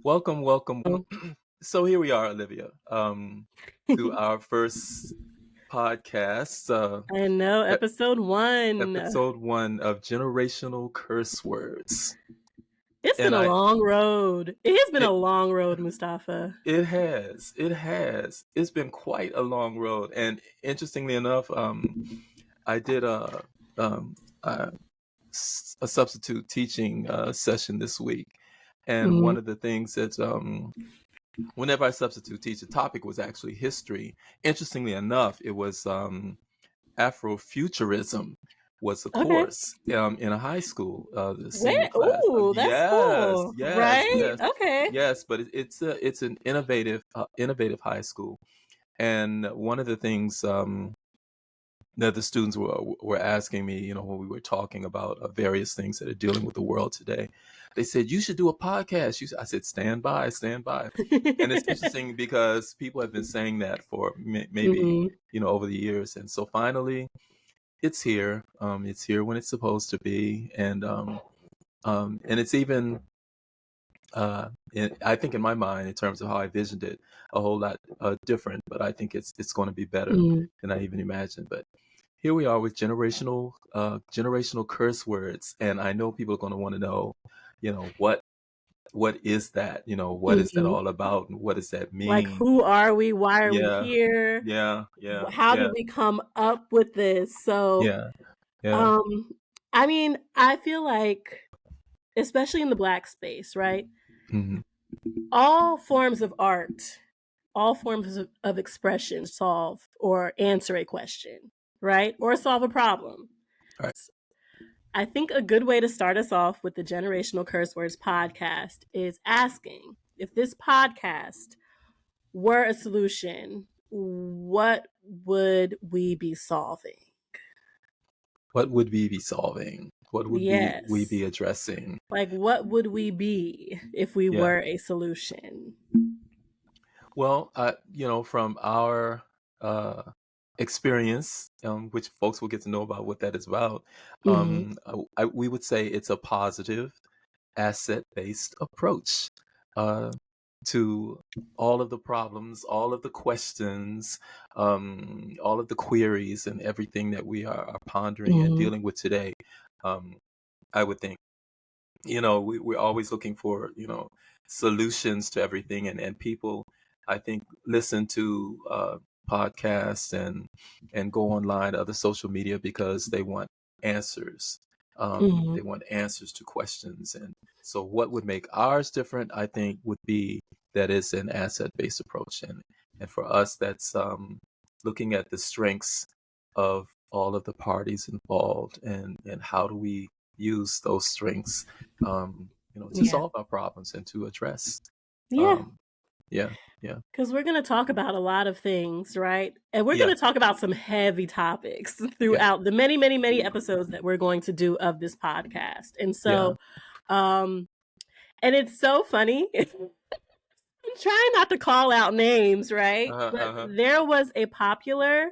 Welcome, welcome. So here we are, Olivia, to our first podcast, I know, e- episode one. episode one of Generational Curse Words. It's been And a long road. It has been a it, long road, Mustafa. it's been quite a long road. And interestingly enough, I did um, a, a substitute teaching session this week. And Mhm. one of the things that whenever I substitute teach, the topic was actually history. Interestingly enough, it was Afrofuturism was the Okay. course in a high school, the senior Where? class. Ooh, that's Yes, cool. yes, Right? yes, Okay. yes. But it's an innovative high school, and one of the things that the students were asking me, when we were talking about various things that are dealing with the world today, they said you should do a podcast. I said stand by, stand by, and it's interesting because people have been saying that for maybe Mhm. over the years, and so finally it's here. It's here when it's supposed to be, and it's even I think in my mind, in terms of how I visioned it, a whole lot different. But I think it's going to be better Mhm. than I even imagined. But here we are with generational curse words, and I know people are going to want to know, what is that? What is that Mhm. all about, and what does that Like, mean? who are we? Why are we Yeah, here? yeah, yeah, How yeah, did we come up with this? yeah, yeah. Um, I mean, I feel like, especially in the Black space, right? Hmm. All forms of art, all forms of expression solve or answer a question, right? Or solve a problem. Right. I think a good way to start us off with the Generational Curse Words podcast is asking if this podcast were a solution, what would we be solving? What would we be solving? What would we Yes. be addressing? Like, what would we be if we Yeah. were a solution? Well, from our uh, experience, which folks will get to know about what that is about, Hmm. we would say it's a positive, asset-based approach uh, to all of the problems, all of the questions, all of the queries, and everything that we are pondering and Hmm. dealing with today. Um, I would think. We're always looking for solutions to everything, and people, I think, listen to podcasts and go online, other social media, because they want answers. Hmm. They want answers to questions. And so what would make ours different, I think, would be that it's an asset-based approach, and for us, that's looking at the strengths of all of the parties involved, and how do we use those strengths to Yeah. solve our problems and to address. Yeah. Um, yeah, yeah, Because we're going to talk about a lot of things, right? And we're going yeah, to talk about some heavy topics yeah, throughout the many, many, many episodes that we're going to do of this podcast. And yeah. so, um, and it's so funny. I'm trying not to call out names, right? Uh-huh, But uh-huh. there was a popular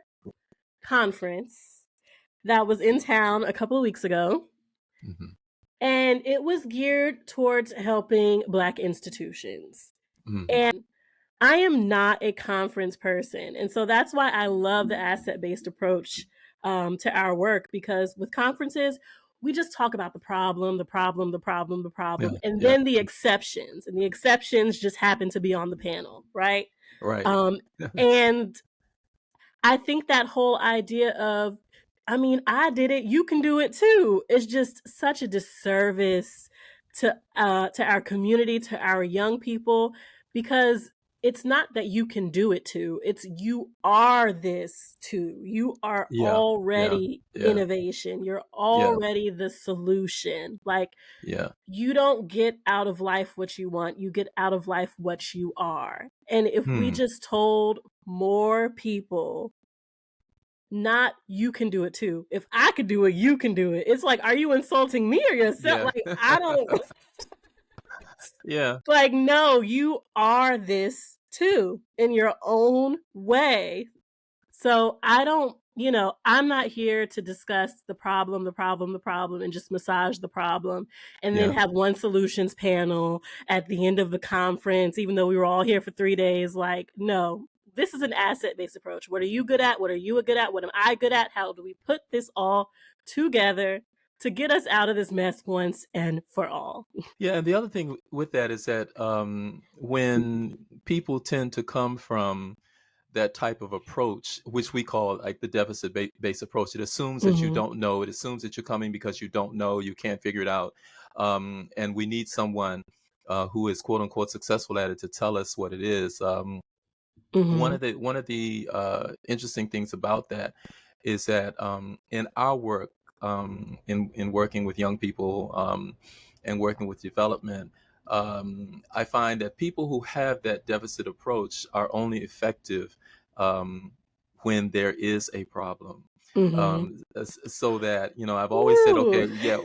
conference that was in town a couple of weeks ago, Hmm. and it was geared towards helping Black institutions. Hmm. And I am not a conference person. And so that's why I love the asset based approach to our work, because with conferences, we just talk about the problem, the problem, the problem, the Yeah, problem, and yeah. then the exceptions. And the exceptions just happen to be on the panel, right? Right. Um, and I think that whole idea of, I mean, I did it, you can do it too, is just such a disservice to our community, to our young people, because it's not that you can do it too, it's you are this too. You are Yeah, yeah, already yeah, innovation. You're yeah, already the solution. Like, yeah. you don't get out of life what you want, you get out of life what you are. And if we Hmm. just told more people, not you can do it too. If I could do it, you can do it. It's like, are you insulting me or yourself? Yeah. Like, I don't Yeah. like, no, you are this too in your own way. So I don't I'm not here to discuss the problem, the problem, the problem, and just massage the problem and then Yeah. have one solutions panel at the end of the conference, even though we were all here for 3 days. Like, no, this is an asset based approach. What are you good at? What are you good at? What am I good at? How do we put this all together to get us out of this mess once and for all? Yeah, and the other thing with that is that when people tend to come from that type of approach, which we call like the deficit based approach, it assumes that you Hmm. don't know. It assumes that you're coming because you don't know, you can't figure it out, and we need someone who is quote unquote successful at it to tell us what it is. One Hmm. of the interesting things about that is that in our work, in working with young people, and working with development, I find that people who have that deficit approach are only effective um, when there is a problem. Hmm. So that, I've always said, okay, Woo! yeah,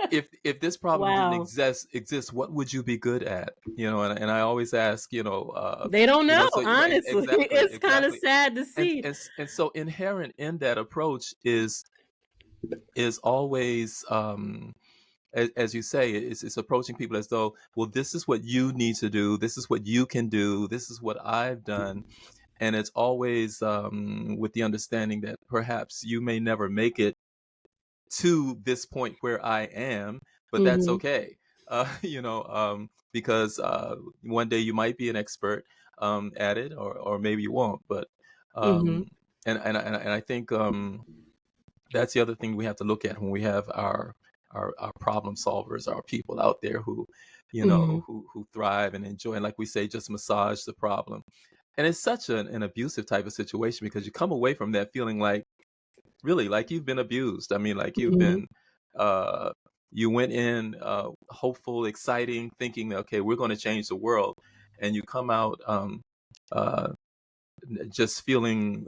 if this problem didn't Wow. exist, what would you be good at? And I always ask, They don't know, so honestly. exactly, It's kind of exactly. sad to And, see. and and so inherent in that approach is always, as you say, it's approaching people as though, well, this is what you need to do, this is what you can do, this is what I've done. And it's always with the understanding that perhaps you may never make it to this point where I am, but that's Mhm, okay. Because one day you might be an expert at it, or maybe you won't. But mhm, um, and I think that's the other thing we have to look at when we have our problem solvers, our people out there who, mhm, who thrive and enjoy, and like we say, just massage the problem. And it's such an abusive type of situation because you come away from that feeling like, really, like you've been abused. I mean, like mhm, uh, you went in hopeful, exciting, thinking, okay, we're going to change the world, and you come out uh, just feeling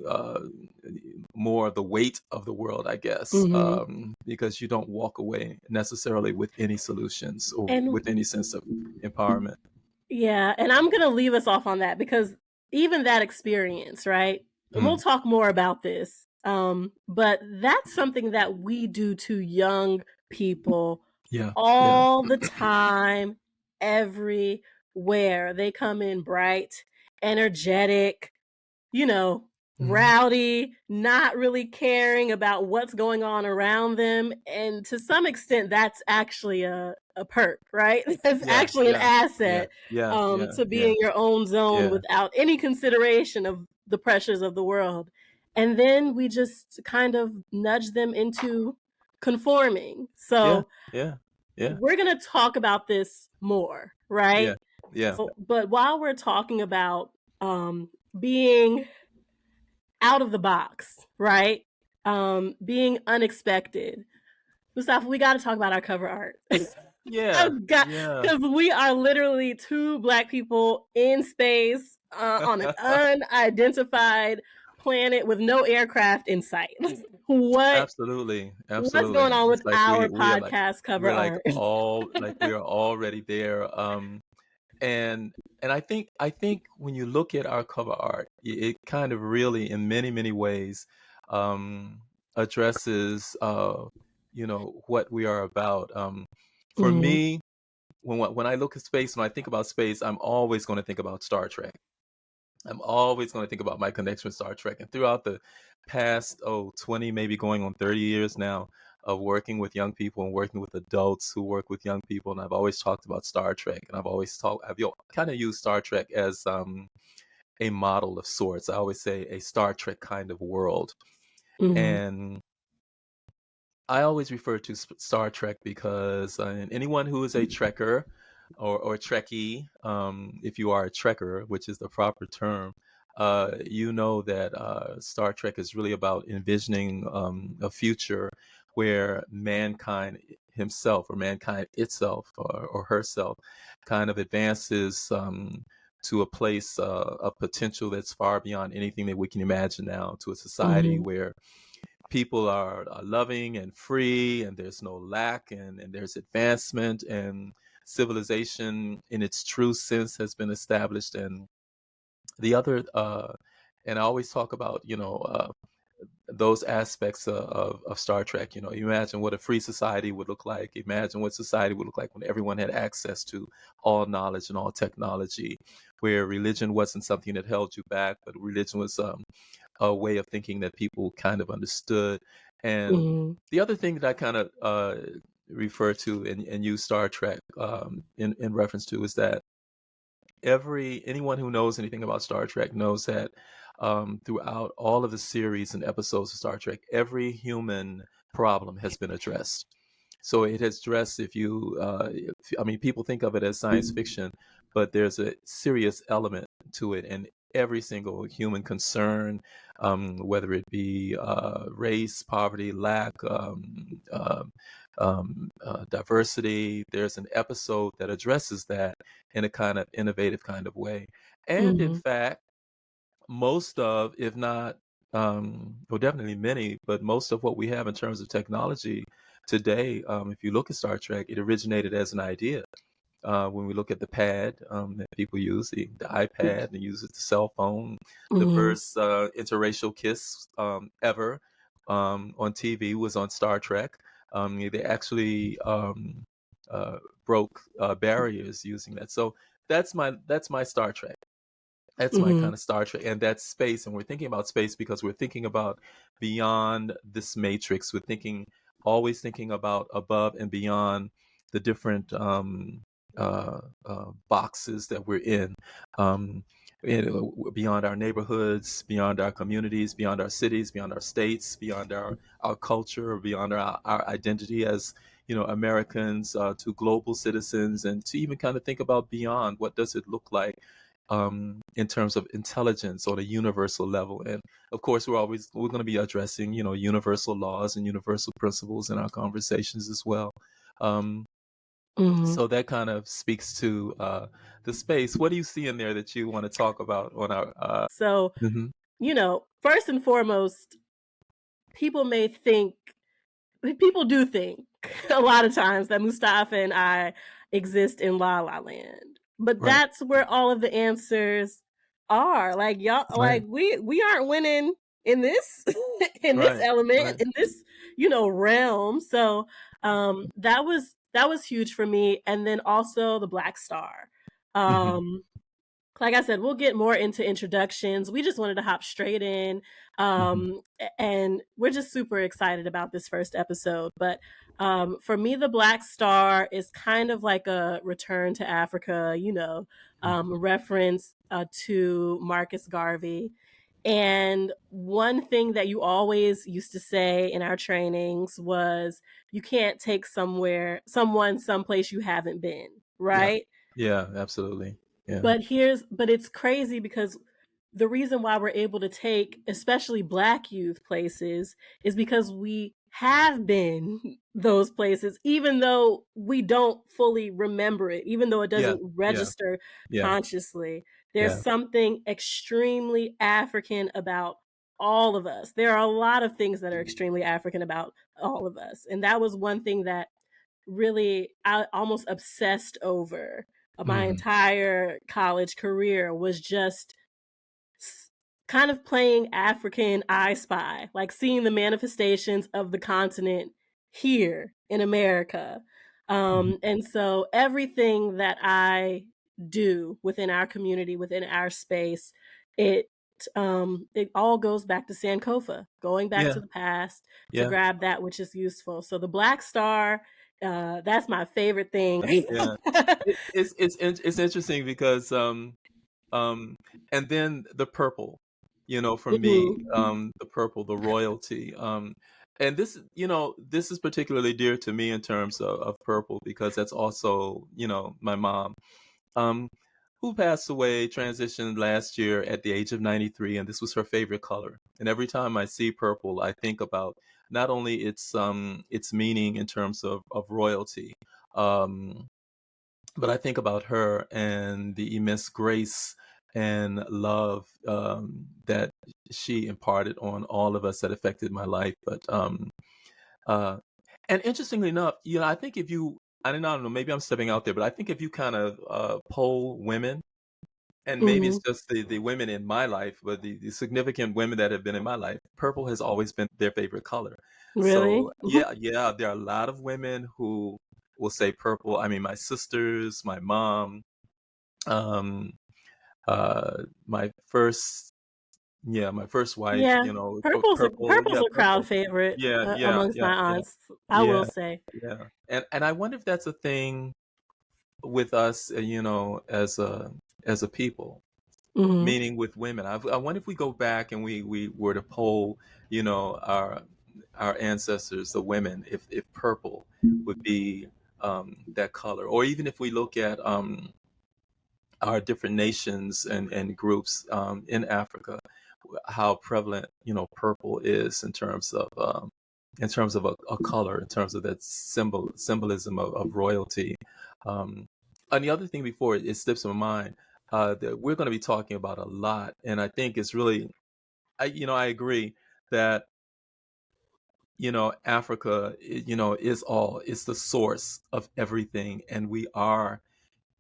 more of the weight of the world, I guess, mhm. because you don't walk away necessarily with any solutions or And with any sense of empowerment. yeah, and I'm gonna leave us off on that because even that experience, right? We'll Mm, talk more about this, but that's something that we do to young people yeah, yeah, all the time, everywhere. They come in bright, energetic, you know, mhm, rowdy, not really caring about what's going on around them. And to some extent, that's actually a perk, right? That's yeah, actually an yeah, yeah, asset, yeah, yeah, to be yeah, in your own zone yeah, without any consideration of the pressures of the world. And then we just kind of nudge them into conforming. yeah, So yeah, yeah, we're going to talk about this more, yeah, right? yeah. But while we're talking about being out of the box, right? Being unexpected. Mustafa, we got to talk about our cover art. Yeah, I've got yeah, because we are literally two black people in space on an unidentified planet with no aircraft in sight. what absolutely, what's absolutely. going on with It's like our we are like podcast cover we're like art? all like we are already there. And I think when you look at our cover art, it kind of really, in many ways, um, addresses what we are about. For Mhm, me, when I look at space, when I think about space, I'm always going to think about Star Trek. I'm always going to think about my connection with Star Trek. And throughout the past, 20, maybe going on 30 years now of working with young people and working with adults who work with young people, and I've always talked about Star Trek, and I've kind of used Star Trek as a model of sorts. I always say a Star Trek kind of world. mhm, And I always refer to Star Trek because anyone who is a Trekker or Trekkie, if you are a Trekker, which is the proper term, you know that Star Trek is really about envisioning a future where mankind himself or mankind itself or herself kind of advances to a place of potential that's far beyond anything that we can imagine now, to a society mhm, where people are loving and free, and there's no lack, and there's advancement, and civilization in its true sense has been established. And the other and I always talk about those aspects of Star Trek. You know, you imagine what a free society would look like. Imagine what society would look like when everyone had access to all knowledge and all technology, where religion wasn't something that held you back, but religion was a way of thinking that people kind of understood. And Mhm. the other thing that I kind of refer to and use Star Trek in reference to is that anyone who knows anything about Star Trek knows that throughout all of the series and episodes of Star Trek, every human problem has been addressed. So it has addressed, I mean, people think of it as science fiction, but there's a serious element to it, and every single human concern, whether it be race, poverty, lack, diversity, there's an episode that addresses that in a kind of innovative kind of way. And in Mhm. fact, most of, if not, well, definitely many, but most of what we have in terms of technology today, if you look at Star Trek, it originated as an idea. When we look at the pad that people use, the iPad, and use it, the cell phone, the Mhm. first interracial kiss ever on TV was on Star Trek. They actually uh, broke barriers using that. So that's my Star Trek. That's my Mhm. kind of Star Trek, and that's space. And we're thinking about space because we're thinking about beyond this matrix. We're always thinking about above and beyond the different boxes that we're in. Um, Beyond our neighborhoods, beyond our communities, beyond our cities, beyond our states, beyond our culture, beyond our identity as Americans, to global citizens, and to even kind of think about beyond what does it look like in terms of intelligence on a universal level. And of course, we're going to be addressing universal laws and universal principles in our conversations as well. Um, Mhm. so that kind of speaks to the space. What do you see in there that you want to talk about on our? So, Mhm. first and foremost, people may think people do think a lot of times that Mustafa and I exist in La La Land. But Right, that's where all of the answers are. Like y'all right, like we aren't winning in this in this right, element, right. in this, realm. So that was huge for me. And then also the Black Star. Hmm. Um like I said, we'll get more into introductions. We just wanted to hop straight in. Hmm. And we're just super excited about this first episode. But for me, the Black Star is kind of like a return to Africa, reference to Marcus Garvey. And one thing that you always used to say in our trainings was you can't take someone someplace you haven't been, Yeah, right? yeah, absolutely. Yeah. But it's crazy because the reason why we're able to take especially Black youth places is because we have been those places, even though we don't fully remember it, even though it Yeah, doesn't yeah, register yeah, consciously. There's yeah. something extremely African about all of us. There are a lot of things that are extremely African about all of us. And that was one thing that really I almost obsessed over my Hmm. entire college career, was just s- kind of playing African I Spy, like seeing the manifestations of the continent here in America. And so everything that I do within our community, within our space, it it all goes back to Sankofa, going back Yeah, to the past to yeah, grab that which is useful. So the Black Star, that's my favorite thing. yeah. It's interesting because um, and then the purple, for me, Mhm. the purple, the royalty. And this is particularly dear to me in terms of purple because that's also, my mom, um, who passed away, transitioned last year at the age of 93, and this was her favorite color. And every time I see purple, I think about not only its meaning in terms of royalty, um, but I think about her and the immense grace and love that she imparted on all of us that affected my life. But uh, and interestingly enough, I think I don't know, maybe I'm stepping out there, but I think if you kind of poll women and maybe it's Mhm. just the women in my life, but the significant women that have been in my life, purple has always been their favorite color. So Really? Mhm. yeah, yeah, there are a lot of women who will say purple. I mean, my sisters, my mom, um, my first, yeah, my first wife, Yeah. you know, purple, Purple's yeah, a crowd purple, favorite, yeah, yeah, amongst yeah, my yeah, aunts, I will yeah, say. yeah, and I wonder if that's a thing with us, you know, as a people. Mhm. Meaning with women. I wonder if we go back and we were to poll, you know, our ancestors, the women, if purple would be that color, or even if we look at our different nations and groups in Africa, how prevalent, you know, purple is in terms of a color, in terms of that symbolism of royalty. Um, and the other thing before it slips my mind, that we're going to be talking about a lot, and I think it's really, I agree that, you know, Africa, you know, is all, it's the source of everything, and we are,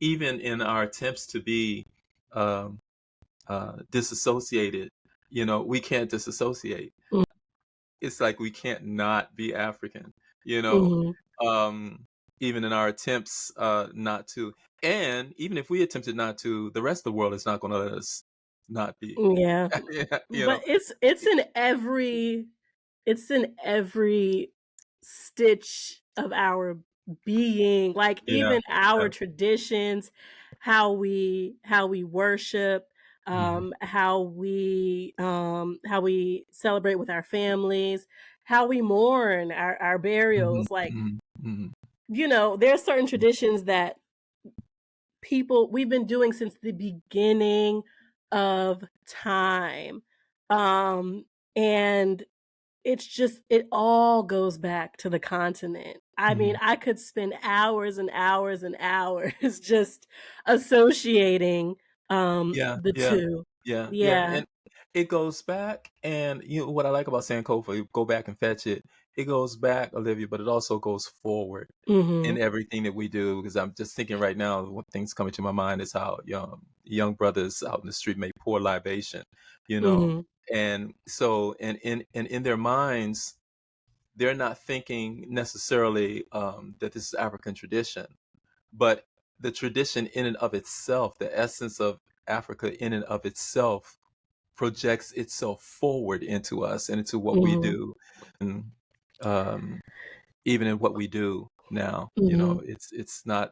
even in our attempts to be um, disassociated, you know, we can't disassociate. Mm, It's like we can't not be African, you know, mhm. um, even in our attempts not to. And even if we attempted not to, the rest of the world is not going to let us not be. Yeah. Yeah, you But know, it's in every stitch of our being, like, yeah, even our yeah. traditions, how we worship, Hmm. how we celebrate with our families, how we mourn our Hmm. burials, like, Hmm. Hmm. there are certain traditions that we've been doing since the beginning of time. Um, and it all goes back to the continent. I mean, Hmm. I could spend hours and hours and hours just associating, Yeah, the yeah, 2. yeah, yeah, Yeah. and it goes back, and you know what I like about Sankofa, you go back and fetch it. It goes back, Olivia, but it also goes forward in Mhm. everything that we do. Because I'm just thinking right now, what things coming to my mind is how young brothers out in the street may pour libation, you know, Mhm. and so and in their minds, they're not thinking necessarily that this is African tradition, but the tradition in and of itself, the essence of Africa in and of itself, projects itself forward into us and into what we Mhm. do, and um, even in what we do now. You know, Mhm. it's not,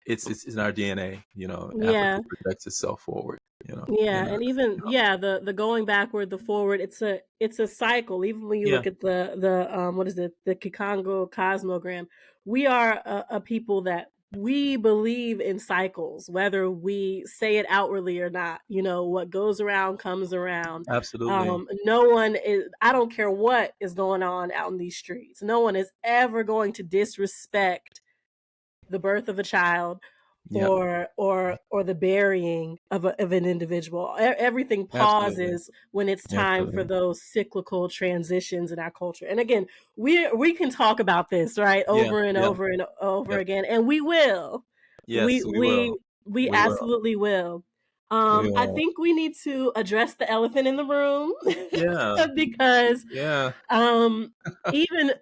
it's in our DNA. You know, Africa Yeah. projects itself forward. You know, Yeah, in and us. even the going backward, the forward, it's a cycle. Even when you Yeah, look at what is it, the Kikongo cosmogram, we are a people that we believe in cycles, whether we say it outwardly or not. What goes around comes around. absolutely. No one is. I don't care what is going on out in these streets. No one is ever going to disrespect the birth of a child Yep, or the burying of an individual. Everything absolutely. pauses when it's time for Absolutely. those cyclical transitions in our culture. And again, we can talk about this, right, Yeah, over and yeah, over and over yep. again, and we will. Yes, We we will. we we We will. absolutely will. We I will. think we need to address the elephant in the room Yeah, because yeah, um even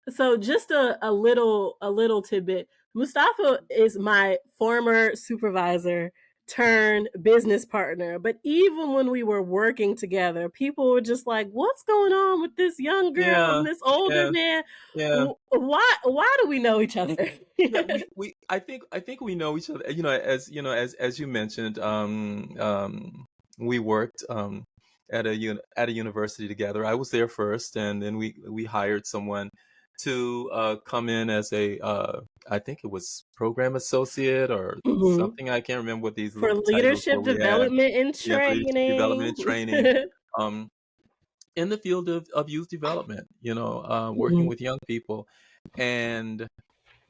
so just a little tidbit. Mustafa is my former supervisor turned business partner. But even when we were working together, people were just like, "What's going on with this young girl yeah, and this older yeah, man? yeah. Why do we know each other?" Yeah, I think we know each other. You know, as you mentioned, we worked at a university together. I was there first, and then we hired someone to come in as a I think it was program associate or Mhm. something. I can't remember what these For little titles were leadership we had. development and Yeah, for leadership training. development training. Um, in the field of youth development, you know, working Mhm. with young people. And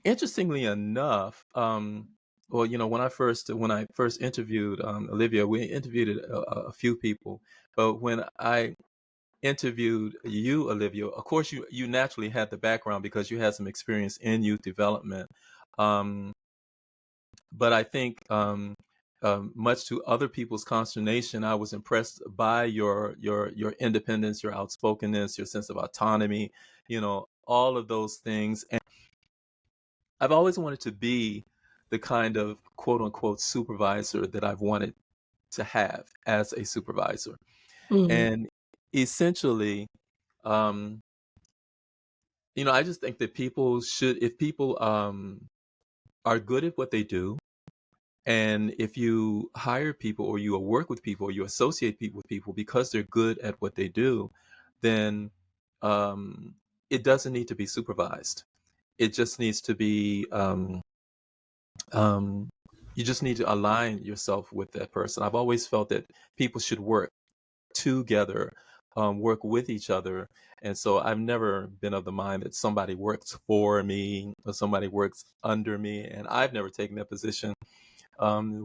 interestingly enough, well, you know, when I first interviewed Olivia, we interviewed a few people, but when I interviewed you, Olivia, of course you naturally had the background because you had some experience in youth development, um, but I think much to other people's consternation, I was impressed by your independence, your outspokenness, your sense of autonomy, all of those things. And I've always wanted to be the kind of quote unquote supervisor that I've wanted to have as a supervisor. Mhm. And essentially, um, I just think that people should, if people are good at what they do, and if you hire people or you work with people or you associate people with people because they're good at what they do, then um, it doesn't need to be supervised. It just needs to be, um, you just need to align yourself with that person. I've always felt that people should work together, work with each other. And so I've never been of the mind that somebody works for me or somebody works under me. And I've never taken that position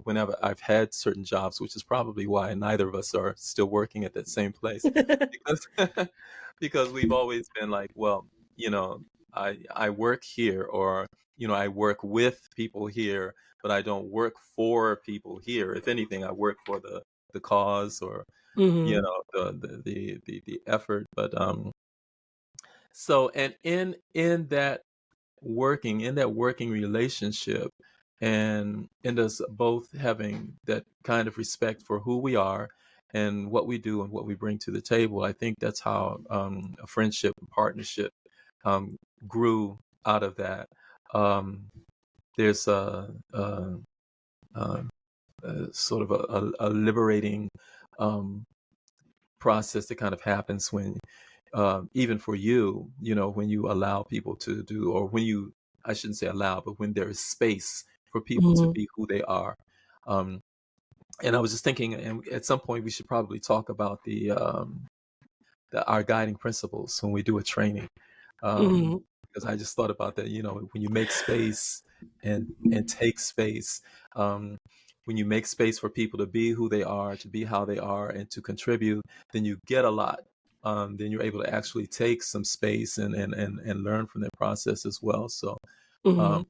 whenever I've had certain jobs, which is probably why neither of us are still working at that same place, because because we've always been like, well, you know, I work here, or I work with people here, but I don't work for people here. If anything, I work for the cause, or Mhm. the effort. But so, and in that working relationship, and in us both having that kind of respect for who we are and what we do and what we bring to the table, I think that's how a friendship and partnership um, grew out of that. Um, there's a, sort of a liberating um, process that kind of happens when, even for you, when you allow people to do, or when you, I shouldn't say allow, but when there is space for people to Mhm. be who they are. Um, and I was just thinking, and at some point we should probably talk about our guiding principles when we do a training. Um, Mhm. because I just thought about that, when you make space and take space, um, when you make space for people to be who they are, to be how they are, and to contribute, then you get a lot. Then you're able to actually take some space and learn from that process as well. So um, Mhm.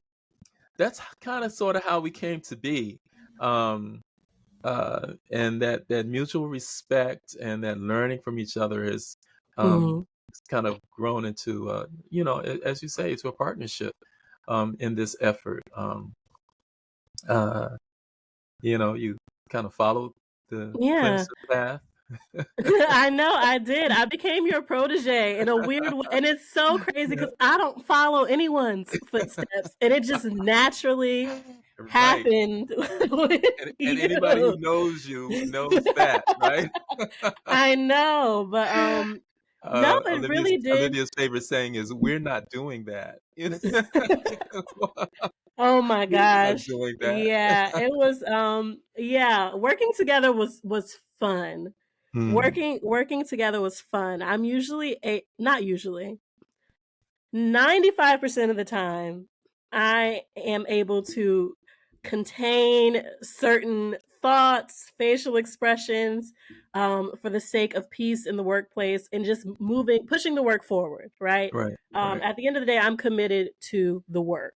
that's kind of sort of how we came to be. Um, and that mutual respect and that learning from each other is um, Mhm. it's kind of grown into as you say, to a partnership in this effort. Uh, you kind of followed the Yeah. Clemson path. I know, I did. I became your protege in a weird way, and it's so crazy Yeah, because I don't follow anyone's footsteps, and it just naturally right. happened with And anybody who you. knows you knows that, right? I know, but, no, it Olivia's really did. Olivia's favorite saying is, "We're not doing that." Oh my We're not gosh. doing that. Yeah, it was, yeah, working together was fun. Mm, Working together was fun. I'm usually a not usually, 95% of the time, I am able to contain certain thoughts, facial expressions, for the sake of peace in the workplace and just pushing the work forward, right? right, right. At the end of the day, I'm committed to the work.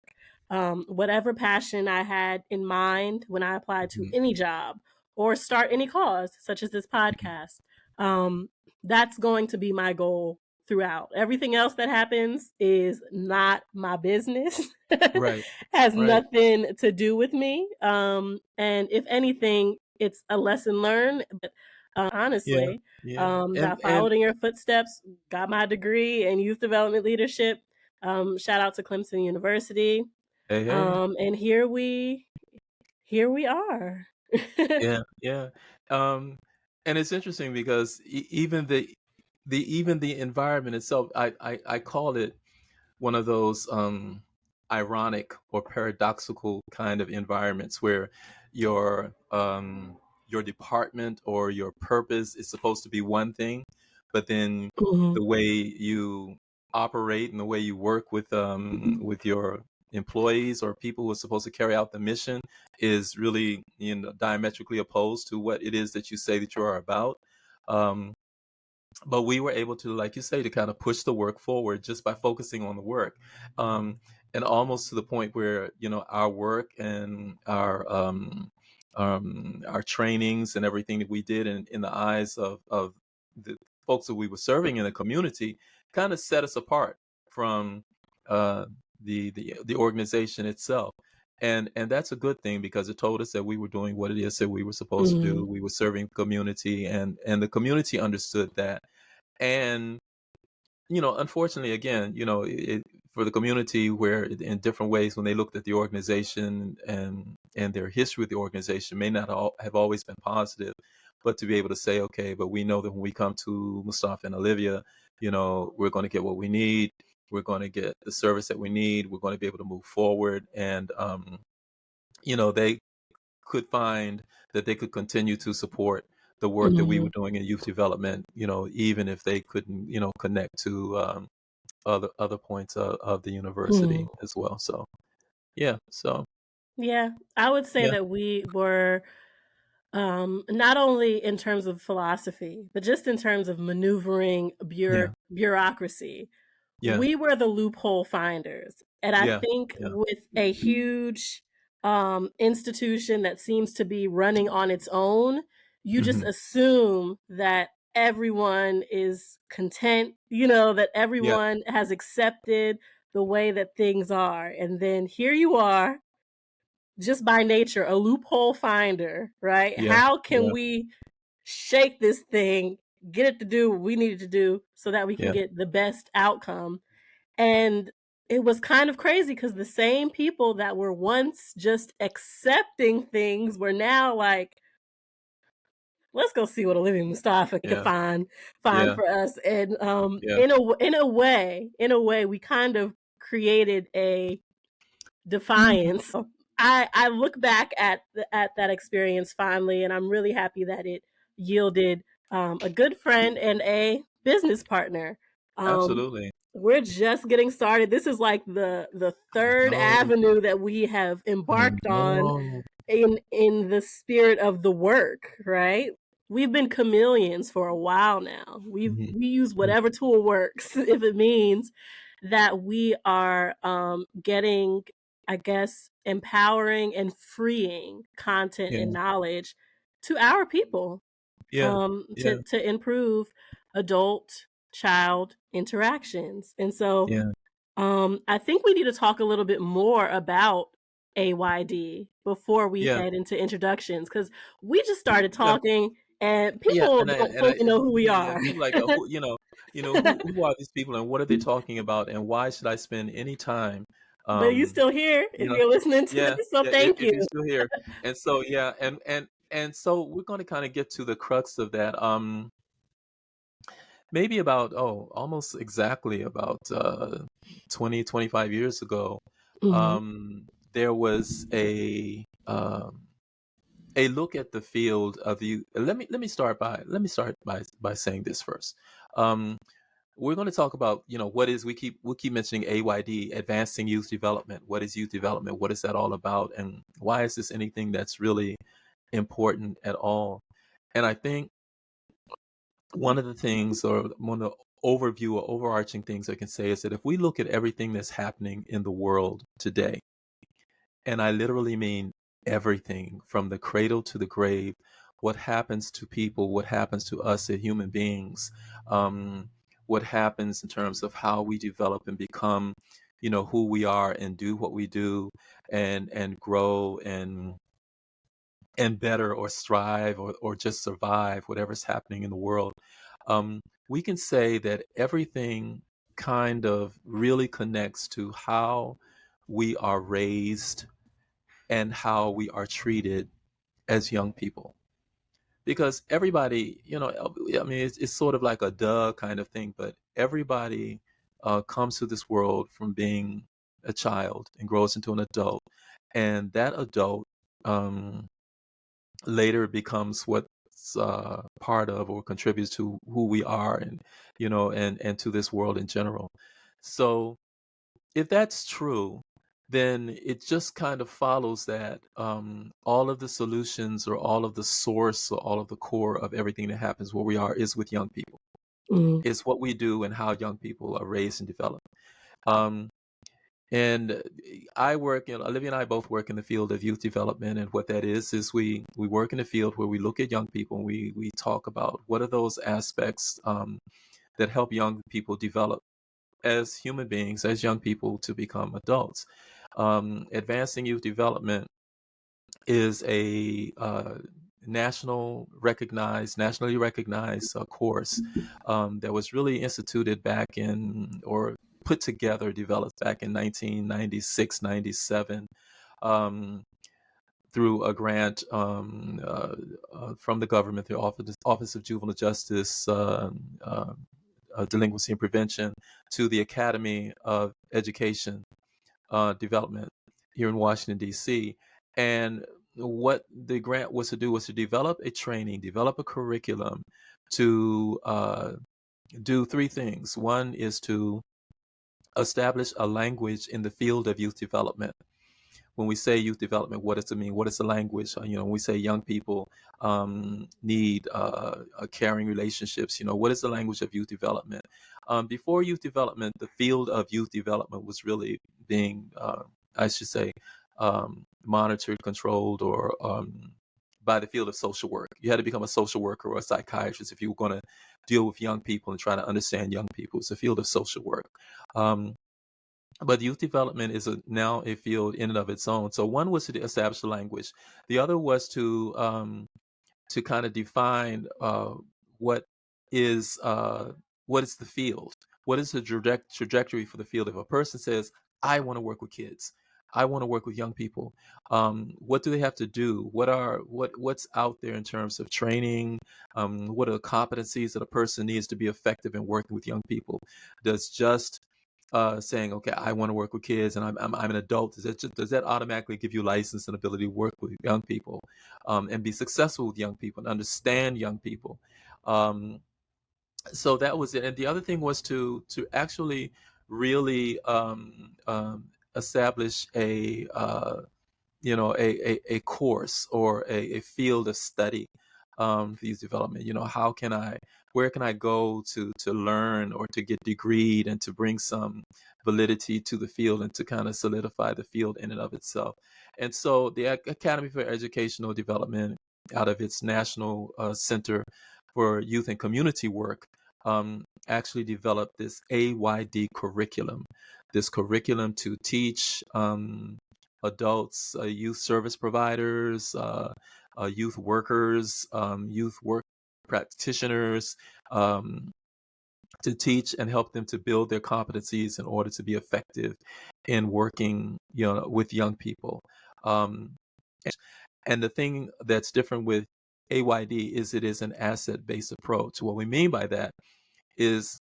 Whatever passion I had in mind when I applied to Mhm, any job or start any cause, such as this mhm. podcast, um, that's going to be my goal throughout. Everything else that happens is not my business. Right, Has right. nothing to do with me. And if anything, it's a lesson learned. But Yeah, honestly, yeah. And that followed in your footsteps, got my degree in youth development leadership. Shout out to Clemson University. hey, hey. And here we are. Yeah, yeah. Um, and it's interesting because even the environment itself, I call it one of those ironic or paradoxical kind of environments where your department or your purpose is supposed to be one thing, but then Mhm, the way you operate and the way you work with your employees or people who are supposed to carry out the mission is really diametrically opposed to what it is that you say that you are about. Um, but we were able to, like you say, to kind of push the work forward just by focusing on the work, um, and almost to the point where our work and our our trainings and everything that we did in the eyes of the folks that we were serving in the community kind of set us apart from uh, the organization itself. And that's a good thing because it told us that we were doing what it is that we were supposed to do. Mhm. We were serving the community, and the community understood that. And unfortunately, again, for the community where in different ways when they looked at the organization and their history with the organization may not have always been positive, but to be able to say, okay, but we know that when we come to Mustafaa and Olivia, we're going to get what we need. We're going to get the service that we need. We're going to be able to move forward. And, they could find that they could continue to support the work that we were Mhm. doing in youth development, even if they couldn't, connect to other points of the university Mhm. as well. So yeah, so Yeah, I would say yeah, that we were, not only in terms of philosophy, but just in terms of maneuvering yeah, bureaucracy. yeah, We were the loophole finders, and I yeah, think yeah, with a huge, institution that seems to be running on its own, you just hmm, assume that everyone is content, that yeah, everyone has accepted the way that things are, and then here you are, just by nature, a loophole finder, right? yeah, How can yeah, we shake this thing, get it to do what we need it to do so that we can yeah, get the best outcome? And it was kind of crazy because the same people that were once just accepting things were now like, let's go see what Olivia Mustafa can yeah, find yeah, for us. And yeah, in a way, we kind of created a defiance. I look back at at that experience fondly, and I'm really happy that it yielded a good friend and a business partner. Um, absolutely. we're just getting started. This is like the I third know, avenue that we have I embarked on know. in the spirit of the work, right? We've been chameleons for a while now. Mhm, We use mhm, whatever tool works if it means that we are getting, I guess, empowering and freeing content yeah, and knowledge to our people, yeah, yeah, to improve adult child interactions. And so yeah, I think we need to talk a little bit more about AYD before we yeah, head into introductions because we just started yeah, talking and yeah. people And don't I fully know who we yeah, are. people like who are these people and what are they talking about and why should I spend any time But you um still here you if know you're listening to this, yeah, so yeah, thank if you. you're still here. And so yeah, and so we're going to kind of get to the crux of that. Maybe about almost exactly about 20 25 years ago, Mhm, there was a look at the field of you. Let me start by saying this first. um we're going to talk about, what is, we keep mentioning AYD, advancing youth development. What is youth development? What is that all about? And why is this anything that's really important at all? And I think one of the things, or one of the overview or overarching things I can say, is that if we look at everything that's happening in the world today, and I literally mean everything from the cradle to the grave, what happens to people, what happens to us as human beings, um, what happens in terms of how we develop and become, who we are and do what we do, and grow and better or strive or just survive whatever's happening in the world. We can say that everything kind of really connects to how we are raised and how we are treated as young people. Because everybody, I mean, it's sort of like a duh kind of thing, but everybody comes to this world from being a child and grows into an adult. And that adult um, later becomes what's part of or contributes to who we are, and and to this world in general. So if that's true, then it just kind of follows that all of the solutions, or all of the source, or all of the core of everything that happens where we are is with young people. mhm, It's what we do and how young people are raised and developed. Um, And I work, Olivia and I both work in the field of youth development. And what that is we work in the field where we look at young people and we talk about what are those aspects that help young people develop as human beings, as young people to become adults. Advancing youth development is a nationally recognized course that was really instituted back in, or put together, developed back in 1996, 97, um, through a grant from the government, the Office of Juvenile Justice, Delinquency and Prevention, to the Academy of Education Development here in Washington, D.C. And what the grant was to do was to develop a training, develop a curriculum to do three things. One is to establish a language in the field of youth development. When we say youth development, what does it mean? What is the language? When we say young people need caring relationships, what is the language of youth development? Before youth development, the field of youth development was really being, I should say, monitored, controlled, or by the field of social work. You had to become a social worker or a psychiatrist if you were going to deal with young people and try to understand young people. It's a field of social work. Um, but youth development is now a field in and of its own. So one was to establish the language. The other was to kind of define what is uh, what is the field, what is the trajectory for the field. If a person says, "I want to work with kids, I want to work with young people," what do they have to do? What's out there in terms of training? What are the competencies that a person needs to be effective in working with young people? Does just saying, "Okay, I want to work with kids, and I'm an adult," does that automatically give you license and ability to work with young people, and be successful with young people and understand young people? Um, so that was it. And the other thing was to actually really establish a course or a field of study for youth development. Where can I go to learn or to get degreed and to bring some validity to the field and to kind of solidify the field in and of itself. And so the Academy for Educational Development, out of its National Center for Youth and Community Work, actually developed this AYD curriculum, this curriculum to teach adults, youth service providers, youth workers, youth work practitioners, um, to teach and help them to build their competencies in order to be effective in working, with young people. Um, and the thing that's different with AYD is it is an asset-based approach. What we mean by that is,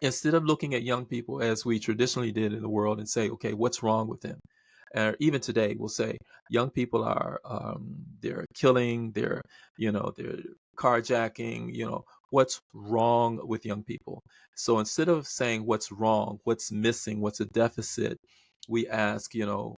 instead of looking at young people as we traditionally did in the world and say, okay, what's wrong with them? Even today, we'll say young people are they're killing, they're carjacking. What's wrong with young people? So instead of saying what's wrong, what's missing, what's a deficit, we ask,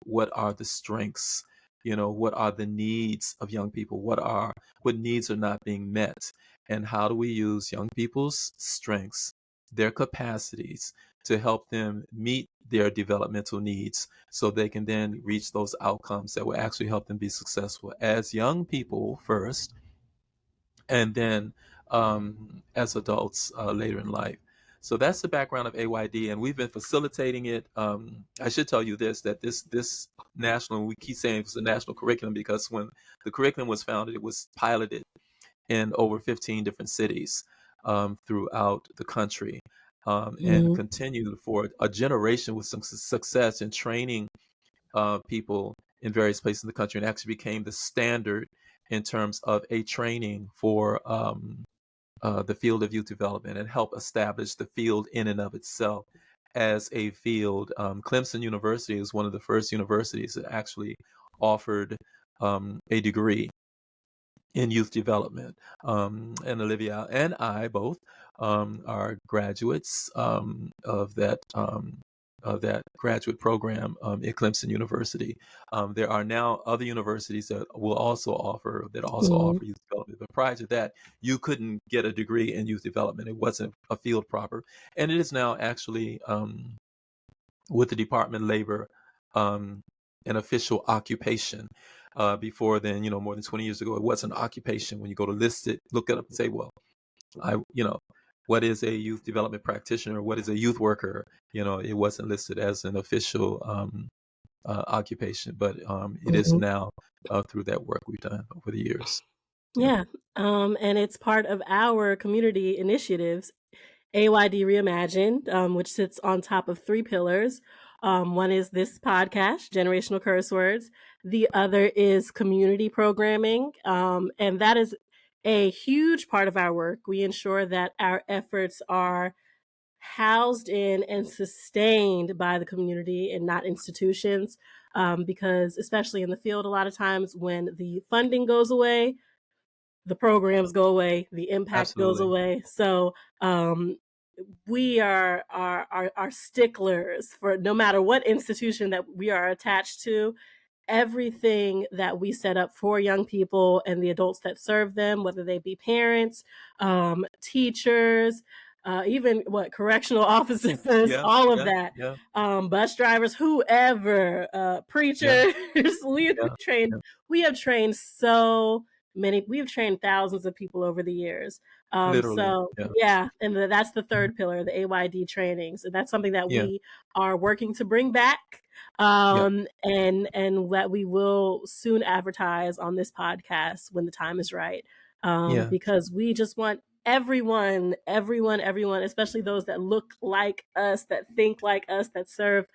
what are the strengths? What are the needs of young people? What needs are not being met? And how do we use young people's strengths, their capacities, to help them meet their developmental needs so they can then reach those outcomes that will actually help them be successful as young people first, and then as adults later in life. So that's the background of AYD, and we've been facilitating it. I should tell you that this national, we keep saying it's a national curriculum because when the curriculum was founded, it was piloted in over 15 different cities throughout the country, and Mhm. continued for a generation with some success in training people in various places in the country, and actually became the standard in terms of a training for the field of youth development, and help establish the field in and of itself as a field. Clemson University is one of the first universities that actually offered a degree in youth development. And Olivia and I both are graduates of that graduate program at Clemson University. There are now other universities that also Mhm. offer youth development. But prior to that, you couldn't get a degree in youth development. It wasn't a field proper, and it is now actually with the Department of Labor, um, an official occupation. Before then, more than 20 years ago, it was an occupation. When you go to list it, look it up and say, well, I, you know, what is a youth development practitioner? What is a youth worker? It wasn't listed as an official occupation, but it is Mhm. now through that work we've done over the years. Yeah, Yeah, and it's part of our community initiatives, AYD Reimagined, which sits on top of 3 pillars. One is this podcast, Generational Curse Words. The other is community programming, and that is a huge part of our work. We ensure that our efforts are housed in and sustained by the community and not institutions, because especially in the field, a lot of times when the funding goes away, the programs go away, the impact goes absolutely. away. So we are sticklers for no matter what institution that we are attached to. Everything that we set up for young people and the adults that serve them, whether they be parents, teachers, even what correctional officers, Yeah, all of yeah, that, yeah, bus drivers, whoever, yeah, preachers. we yeah. trained, Yeah. we have trained so many. We've trained thousands of people over the years. Literally. So Yeah. yeah, and that's the Mhm. third pillar, the AYD training. So that's something that Yeah. we are working to bring back, Yeah. and that we will soon advertise on this podcast when the time is right, Yeah. because we just want everyone, especially those that look like us, that think like us, that serve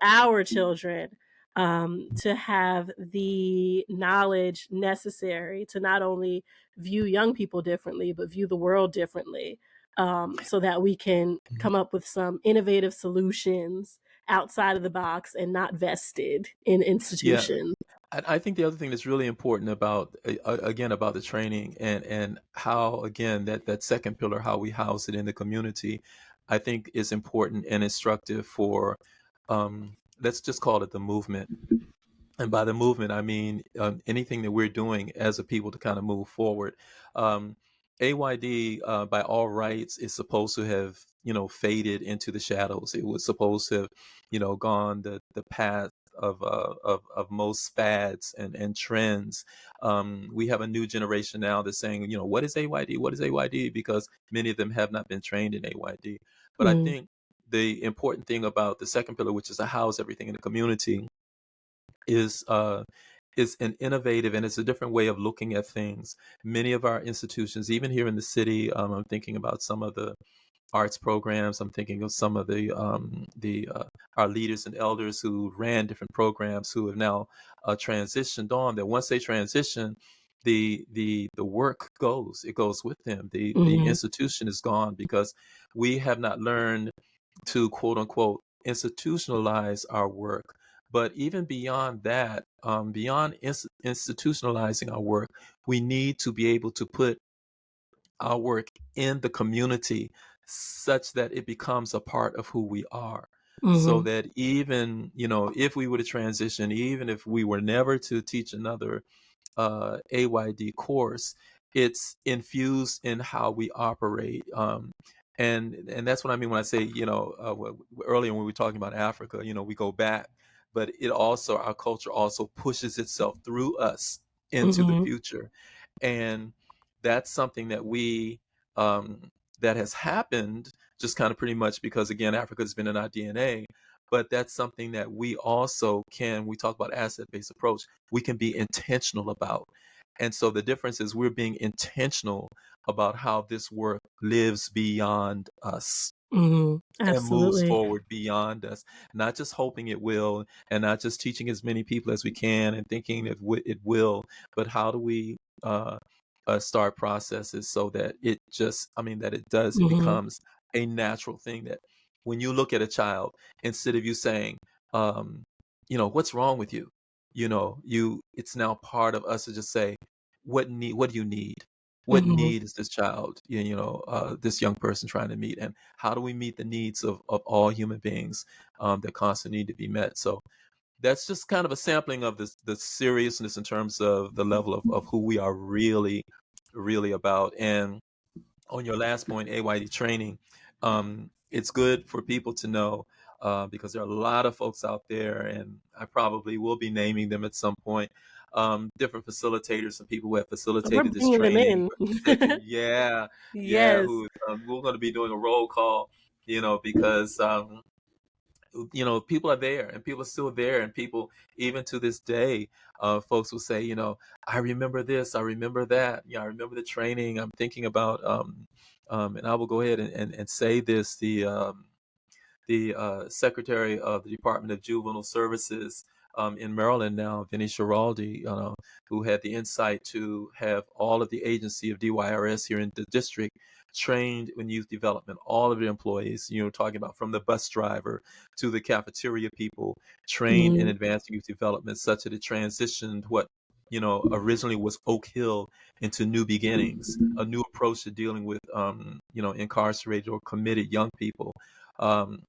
our children, to have the knowledge necessary to not only view young people differently, but view the world differently, so that we can Mhm. come up with some innovative solutions outside of the box and not vested in Yeah. institutions. I think the other thing that's really important about again about the training and how again that second pillar, how we house it in the community, I think is important and instructive for let's just call it the movement. And by the movement, I mean anything that we're doing as a people to kind of move forward. Um, AYD, by all rights, is supposed to have faded into the shadows. It was supposed to have gone the path of most fads and trends. We have a new generation now that's saying, what is AYD? What is AYD? Because many of them have not been trained in AYD. But I Mm, think the important thing about the second pillar, which is to house everything in the community, is an innovative and it's a different way of looking at things. Many of our institutions, even here in the city, I'm thinking about some of the arts programs. I'm thinking of some of the our leaders and elders who ran different programs who have now transitioned on. That once they transition, the work goes. It goes with them. The mhm, institution is gone because we have not learned to quote unquote institutionalize our work. But even beyond that, beyond institutionalizing our work, we need to be able to put our work in the community such that it becomes a part of who we are. So mhm, that even, if we were to transition, even if we were never to teach another AYD course, it's infused in how we operate. And that's what I mean when I say, earlier when we were talking about Africa, we go back, but it also, our culture also pushes itself through us into the mhm, future. And that's something that um, that has happened just kind of pretty much because, again, Africa has been in our DNA. But that's something that we also can, we talk about asset-based approach, we can be intentional about. And so the difference is we're being intentional about how this work lives beyond us mhm. and moves Absolutely. forward beyond us, not just hoping it will, and not just teaching as many people as we can and thinking it will, but how do we start processes so that it just, I mean, that it does, it Mhm, becomes a natural thing that when you look at a child, instead of you saying, um, what's wrong with you? It's now part of us to just say, what do you need? What mhm, need is this child, this young person trying to meet? And how do we meet the needs of all human beings that constantly need to be met? So that's just kind of a sampling of the seriousness in terms of the level of who we are really, really about. And on your last point, AYD training, it's good for people to know. because there are a lot of folks out there, and I probably will be naming them at some point. Different facilitators and people who have We're facilitated this bringing them training, in. yeah, yeah, Yes. who we're going to be doing a roll call, because people are there and people are still there, and people even to this day, folks will say, I remember this, I remember that, I remember the training, I'm thinking about, and I will go ahead and say this, the Secretary of the Department of Juvenile Services in Maryland now, Vinnie Schiraldi, who had the insight to have all of the agency of DYRS here in the district trained in youth development, all of the employees, talking about from the bus driver to the cafeteria people, trained in Mhm. advanced youth development such that it transitioned what originally was Oak Hill into new beginnings, a new approach to dealing with incarcerated or committed young people. Um,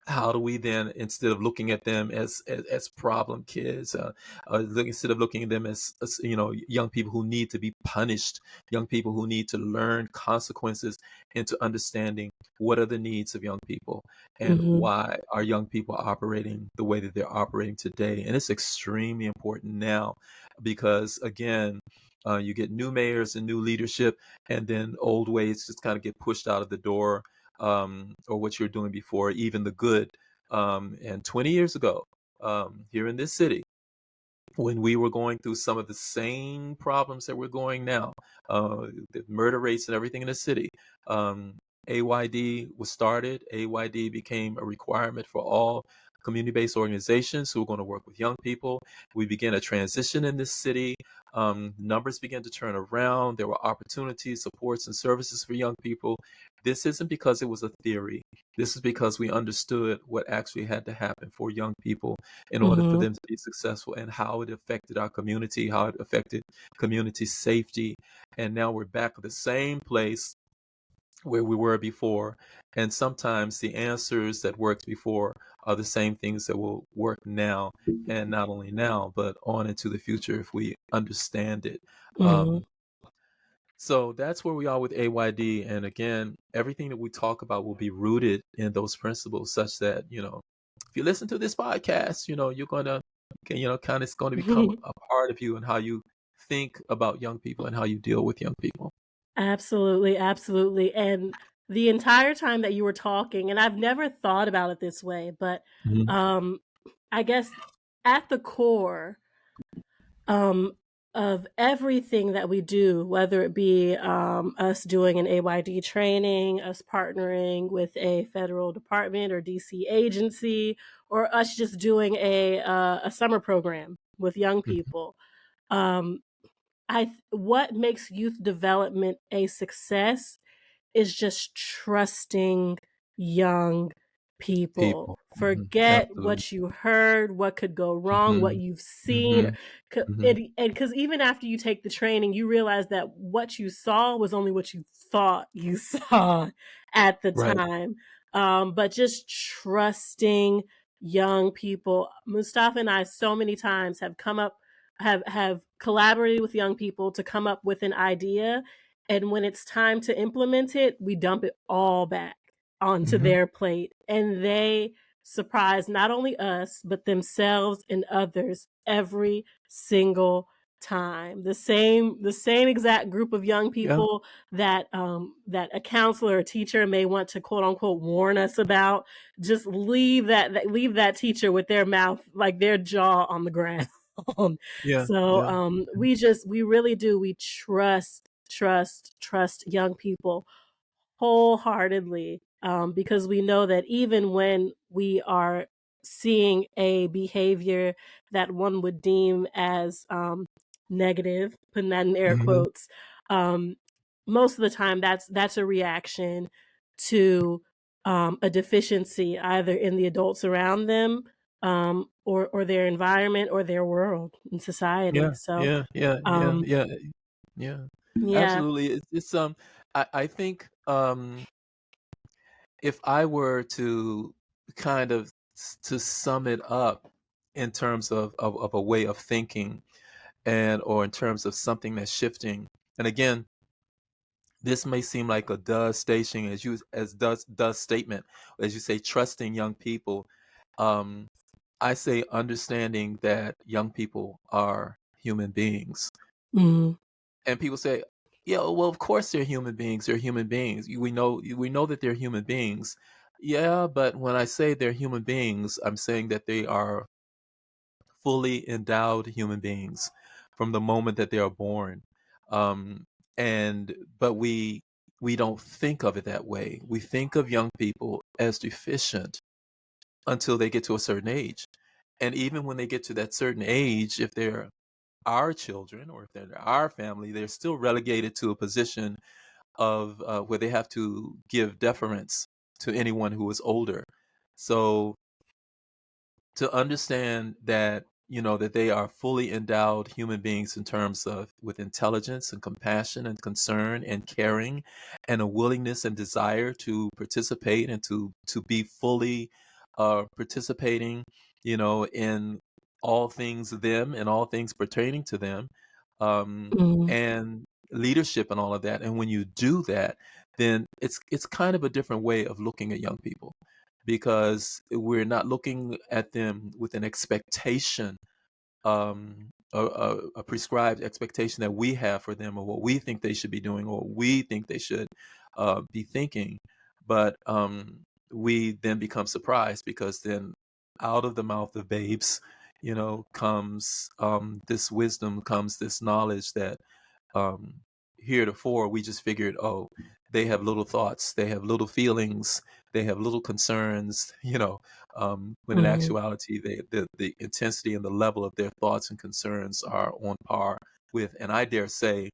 how do we then, instead of looking at them as problem kids, instead of looking at them as young people who need to be punished, young people who need to learn consequences, into understanding what are the needs of young people and Mhm. why are young people operating the way that they're operating today. And it's extremely important now because, again, you get new mayors and new leadership, and then old ways just kind of get pushed out of the door, or what you're doing before, even the good. And 20 years ago, here in this city, when we were going through some of the same problems that we're going now, the murder rates and everything in the city, um, AYD was started. AYD became a requirement for all community-based organizations who are going to work with young people. We began a transition in this city. Numbers began to turn around. There were opportunities, supports, and services for young people. This isn't because it was a theory. This is because we understood what actually had to happen for young people in order for Mhm. them to be successful, and how it affected our community, how it affected community safety. And now we're back at the same place where we were before. And sometimes the answers that worked before are the same things that will work now. And not only now, but on into the future if we understand it. Mhm. Um, so that's where we are with AYD. And again, everything that we talk about will be rooted in those principles, such that, if you listen to this podcast, you're going to, kind of, it's going to become a part of you and how you think about young people and how you deal with young people. Absolutely, absolutely, and the entire time that you were talking, and I've never thought about it this way, but, Mhm. um, I guess at the core, um, of everything that we do, whether it be, us doing an AYD training, us partnering with a federal department or DC agency, or us just doing a summer program with young Mhm. people, um, what makes youth development a success is just trusting young people. People. Mhm. Forget Absolutely. what you heard, what could go wrong, what Mhm. you've seen, Mhm. 'ca Mhm. and because even after you take the training, you realize that what you saw was only what you thought you saw at the Right. time. But just trusting young people. Mustafa and I so many times have collaborated with young people to come up with an idea, and when it's time to implement it, we dump it all back onto Mhm. their plate, and they surprise not only us, but themselves and others every single time. The same exact group of young Yeah. people that a counselor or teacher may want to quote unquote warn us about, just leave that teacher with their mouth, like their jaw on the ground. Yeah. So Yeah. we really do, we trust young people wholeheartedly, because we know that even when we are seeing a behavior that one would deem as negative, putting that in air Mhm. quotes, um, most of the time that's a reaction to a deficiency either in the adults around them, or their environment or their world and society. Yeah. So, Yeah. Yeah. Yeah. um, Yeah. Yeah. yeah. Absolutely. I think, if I were to kind of to sum it up in terms of a way of thinking, and or in terms of something that's shifting, and again, this may seem like a duh station, as does statement, as you say, trusting young people. Um, I say understanding that young people are human beings. Mhm. And people say, "Yeah, well, of course they're human beings. They're human beings. We know that they're human beings." Yeah, but when I say they're human beings, I'm saying that they are fully endowed human beings from the moment that they are born. Um, and but we don't think of it that way. We think of young people as deficient until they get to a certain age. And even when they get to that certain age, if they're our children or if they're our family, they're still relegated to a position of where they have to give deference to anyone who is older. So to understand that, that they are fully endowed human beings in terms of with intelligence and compassion and concern and caring and a willingness and desire to participate and to be fully participating, in all things them and all things pertaining to them, Mhm. and leadership and all of that. And when you do that, then it's kind of a different way of looking at young people, because we're not looking at them with an expectation, a prescribed expectation that we have for them, or what we think they should be doing, or what we think they should be thinking. But we then become surprised, because then out of the mouth of babes, comes this wisdom, comes this knowledge that um, heretofore we just figured, oh, they have little thoughts, they have little feelings, they have little concerns, when in Mhm. actuality, the intensity and the level of their thoughts and concerns are on par with, and I dare say,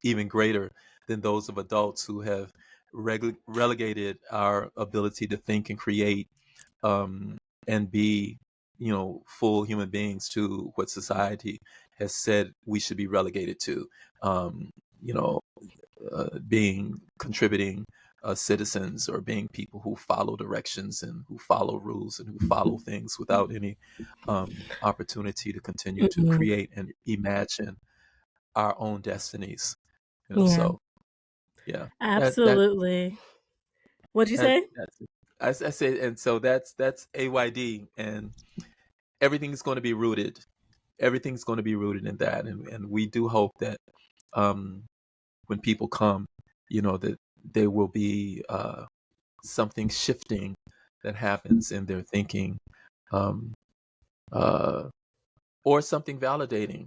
even greater than those of adults who have relegated our ability to think and create, um, and be, full human beings to what society has said we should be relegated to. Um, you know, being contributing citizens, or being people who follow directions and who follow rules and who follow things without any opportunity to continue to Mhm. create and imagine our own destinies. Yeah, So yeah, that that absolutely. What'd you that say? that's it. I say, and so that's AYD, and everything's going to be rooted. Everything's going to be rooted in that, and we do hope that um, when people come, that there will be something shifting that happens in their thinking, um, uh, or something validating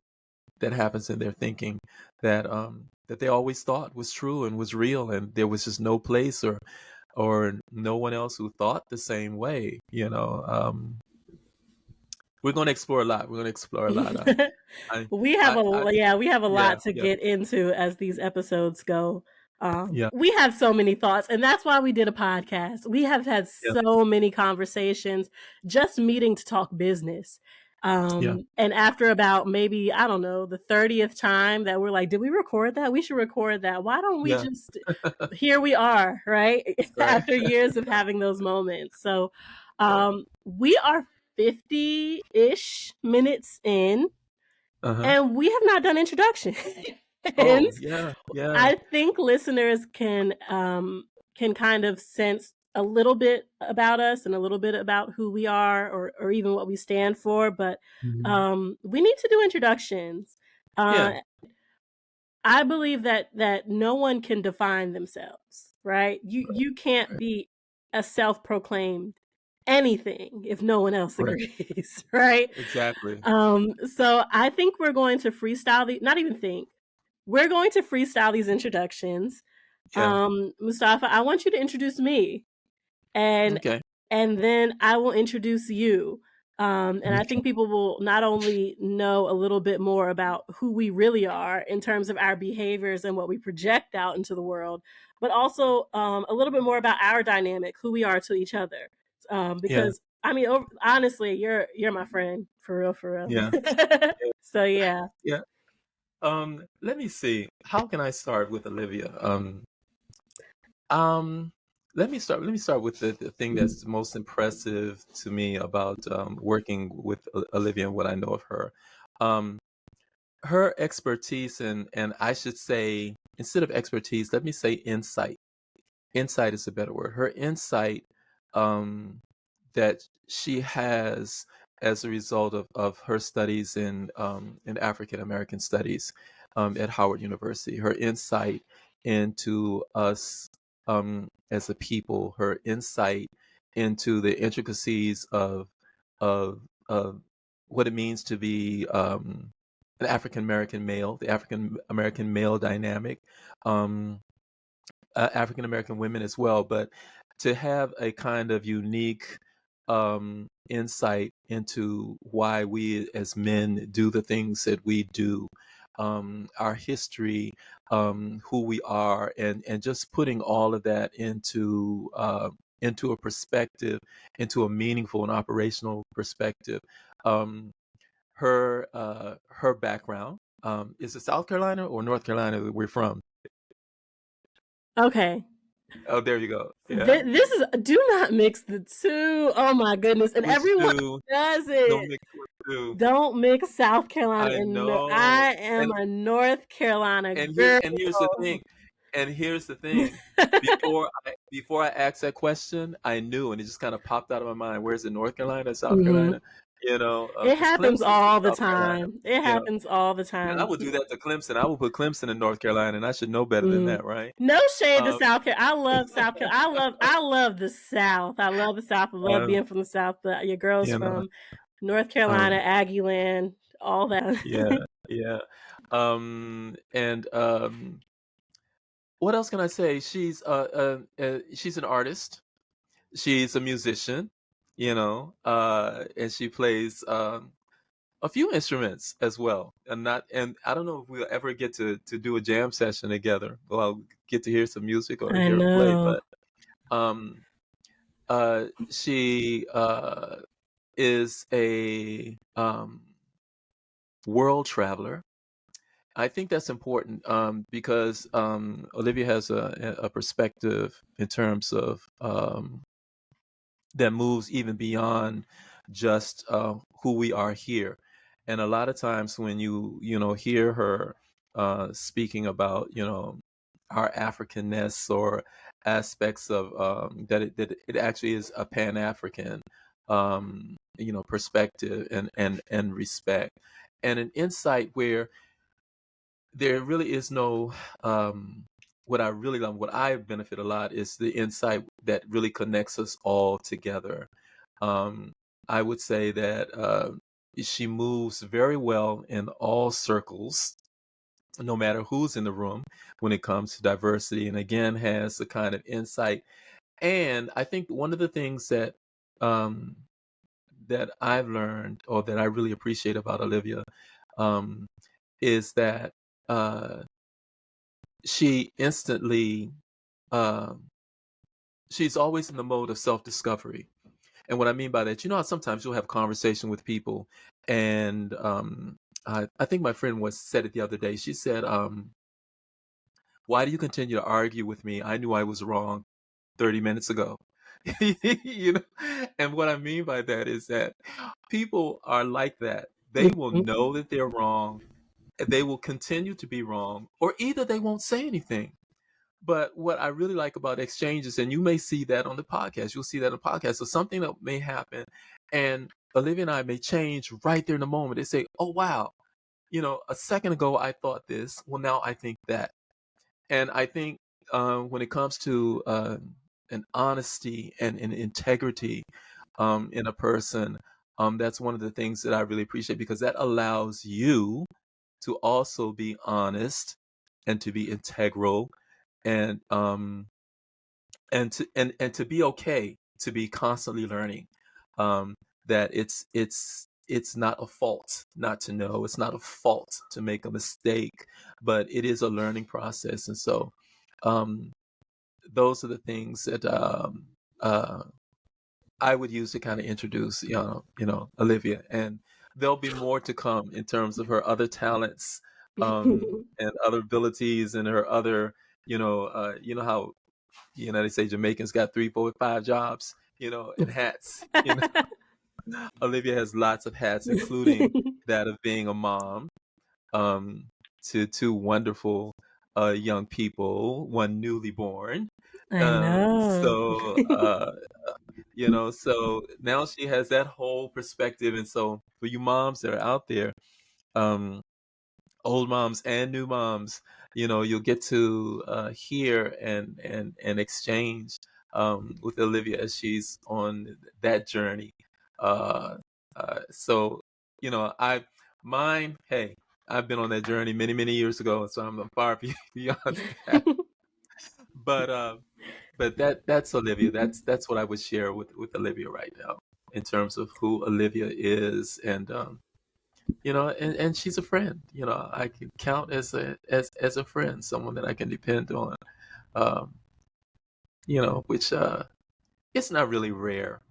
that happens in their thinking, that they always thought was true and was real, and there was just no place or no one else who thought the same way. We're going to explore a lot. We're going to explore a lot. I, I, We have a yeah, lot to yeah, get into as these episodes go. yeah, We have so many thoughts, and that's why we did a podcast. We have had yeah, so many conversations just meeting to talk business. yeah, And after about maybe, I don't know, the 30th time that we're like, did we record that? We should record that. Why don't we yeah. just, here we are, right? Right. After years of having those moments. So we are 50-ish minutes in, Uh-huh. and we have not done introductions. Oh, yeah, yeah. I think listeners can kind of sense a little bit about us and a little bit about who we are, or even what we stand for, but Mhm. we need to do introductions. Yeah, Uh, I believe that no one can define themselves, right? You can't right, be a self-proclaimed anything if no one else right. agrees, right? Exactly. So I think we're going to freestyle not even think. We're going to freestyle these introductions. Yeah. Mustafa, I want you to introduce me, and Okay. then I will introduce you. And I Okay. think people will not only know a little bit more about who we really are in terms of our behaviors and what we project out into the world, but also a little bit more about our dynamic, who we are to each other. Yeah, Because I mean, honestly, you're my friend for real. yeah, yeah, So yeah. yeah. Let me see. How can I start with Olivia? Um, let me start with the thing that's most impressive to me about working with Olivia and what I know of her. Um, her expertise, and I should say, instead of expertise, let me say insight. Insight is a better word. Her insight, um, that she has as a result of her studies in African American studies, at Howard University. Her insight into us, as a people. Her insight into the intricacies of what it means to be, an African American male, the African American male dynamic. Um, African American women as well, but to have a kind of unique, insight into why we as men do the things that we do, our history, who we are, and just putting all of that into a perspective, into a meaningful and operational perspective. Um, her background, is it South Carolina or North Carolina that we're from? Okay. Oh, there you go. Yeah. This is do not mix the two. Oh my goodness. And Which everyone two? does Don't it. mix with two. Don't mix South Carolina I and know. I am And a North Carolina and here girl. and here's the thing. And here's the thing. Before I asked that question, I knew, and it just kind of popped out of my mind. Where's it? North Carolina, South Mhm. Carolina? You know, It because happens Clemson's in all the South Carolina. time. It You know, happens all the and I time. would do that to Clemson. I would put Clemson in North Carolina, and I should know better than Mm. that, right? No shade to Um, South Carolina. I love South Carolina. I love the South. I love the South. I love um, being from the South. But your girl's you know, from North Carolina, um, Aggie land, all that. yeah, yeah. And what else can I say? She's an artist. She's a musician, and she plays, a few instruments as well. And I don't know if we'll ever get to do a jam session together. Well, I'll get to hear some music or I hear her play, know. but um, she is a, world traveler. I think that's important, because, Olivia has a perspective in terms of, that moves even beyond just, who we are here. And a lot of times when you hear her, speaking about, our Africanness, or aspects of, that it actually is a Pan African, perspective, and respect, and an insight where there really is no, what I really love, what I benefit a lot, is the insight that really connects us all together. um, I would say that, she moves very well in all circles, no matter who's in the room, when it comes to diversity, and again has the kind of insight. And I think one of the things um, that I've learned, or that I really appreciate about Olivia, um, is that, uh, she instantly, um, she's always in the mode of self-discovery. And what I mean by that, how sometimes you'll have conversation with people, and, I think my friend was said it the other day. She said, "Why do you continue to argue with me? I knew I was wrong 30 minutes ago." you know, and what I mean by that is that people are like that. They will Mhm. know that they're wrong, and they will continue to be wrong, or either they won't say anything. But what I really like about exchanges, and you may see that on the podcast, you'll see that on the podcast, so something that may happen, and Olivia and I may change right there in the moment. They say, "Oh wow, a second ago I thought this. Well, now I think that." And I think, when it comes to, an honesty and an integrity, in a person, that's one of the things that I really appreciate, because that allows you to also be honest, and to be integral, and to be okay to be constantly learning, um, that it's not a fault not to know, it's not a fault to make a mistake, but it is a learning process. And so, um, those are the things that, uh, I would use to kind of introduce, Olivia. And there'll be more to come in terms of her other talents, and other abilities, and her other, how they say Jamaicans got 3, 4, 5 jobs, and hats. Olivia has lots of hats, including that of being a mom, um, to two wonderful young people, one newly born. I know. So so now she has that whole perspective, and so for you moms that are out there, um, old moms and new moms, you'll get to hear and exchange with Olivia as she's on that journey. Uh, so I mine. Hey, I've been on that journey many many years ago, so I'm far beyond that. But that's Olivia. That's what I would share with Olivia right now in terms of who Olivia is, and she's a friend. I can count as a friend, someone that I can depend on. Um, which it's not really rare,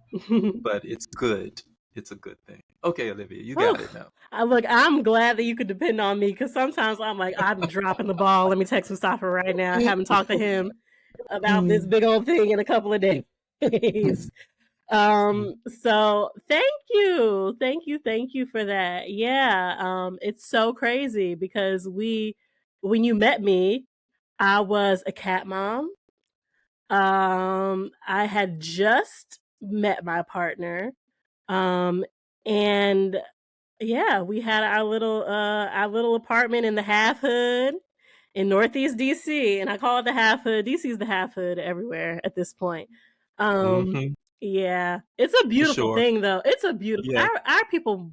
but it's good. It's a good thing. Okay, Olivia, you got Oh, it now. look, I'm glad that you could depend on me because sometimes I'm like, I'm dropping the ball. Let me text Mustafa right now. I haven't talked to him about this big old thing in a couple of days. So thank you for that. Yeah, it's so crazy because when you met me, I was a cat mom. I had just met my partner. Um, and yeah, we had our little apartment in the half hood in Northeast DC, and I call it the half hood. DC is the half hood everywhere at this point. Um, Hmm. yeah, it's a For beautiful sure. thing though. It's a beautiful Yeah. our people.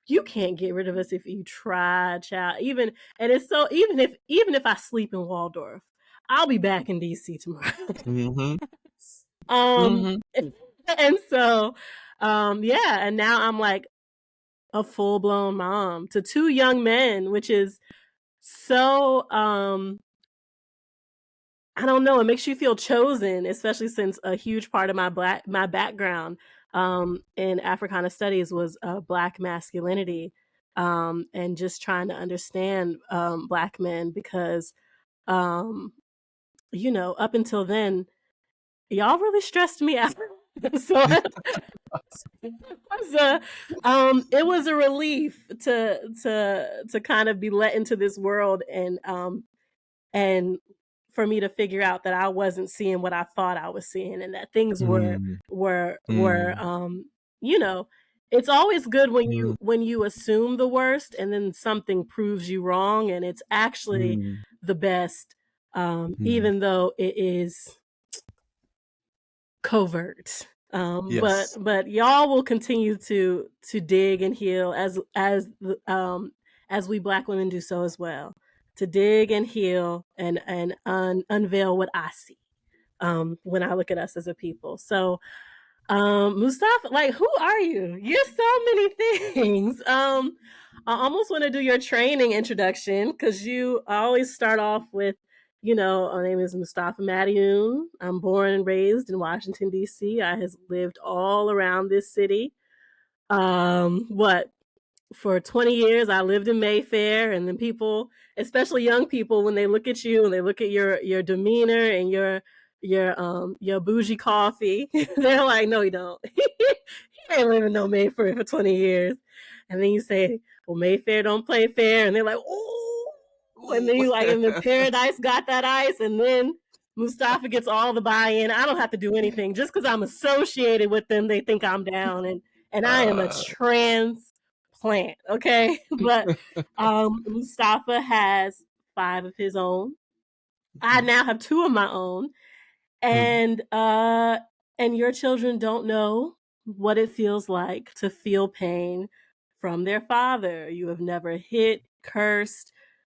You can't get rid of us if you try, child. Even if I sleep in Waldorf, I'll be back in DC tomorrow. Hmm. um, Hmm. and so, yeah, and now I'm like a full blown mom to two young men, which is so I don't know, it makes you feel chosen, especially since a huge part of my background in Africana studies was black masculinity, and just trying to understand black men because um, up until then, y'all really stressed me out. So it was a relief to kind of be let into this world and for me to figure out that I wasn't seeing what I thought I was seeing and that things Mm, were mm, you know it's always good mm, when you assume the worst and then something proves you wrong and it's actually mm, the best, mm. even though it is covert. But Yes. y'all will continue to dig and heal as we black women do so as well. To dig and heal and unveil what I see when I look at us as a people. So Mustafa, like, who are you? You're so many things. I almost want to do your training introduction because I always start off with, my name is Mustafa Madioun. I'm born and raised in Washington, D.C. I has lived all around this city. What for 20 years I lived in Mayfair, and then people, especially young people, when they look at you and they look at your demeanor and your bougie coffee, they're like, no, you don't. He ain't living no Mayfair for 20 years. And then you say, well, Mayfair don't play fair, and they're like, oh, and then Ooh. you like, and then Paradise got that ice, and then Mustafa gets all the buy-in. I don't have to do anything. Just because I'm associated with them, they think I'm down, and I am a Uh, transplant, okay? But Mustafa has 5 of his own. I mm, now have 2 of my own, mm, and your children don't know what it feels like to feel pain from their father. You have never hit, cursed,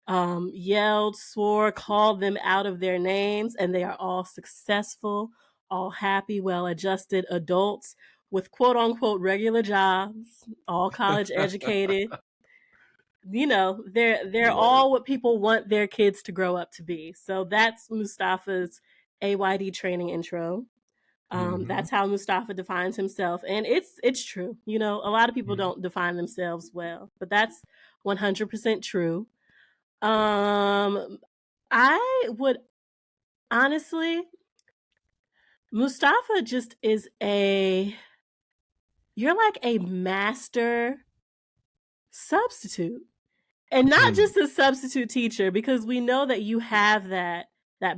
yelled, swore, called them out of their names, and they are all successful, all happy, well adjusted adults with quote unquote regular jobs, all college educated. They're Lord. all what people want their kids to grow up to be. So that's Mustafa's AYD training intro. Mhm, That's how Mustafa defines himself, and it's true. A lot of people mm, don't define themselves well, but that's 100% true. Um, I would honestly, Mustafa just is you're like a master substitute. And not Mm. just a substitute teacher, because we know that you have that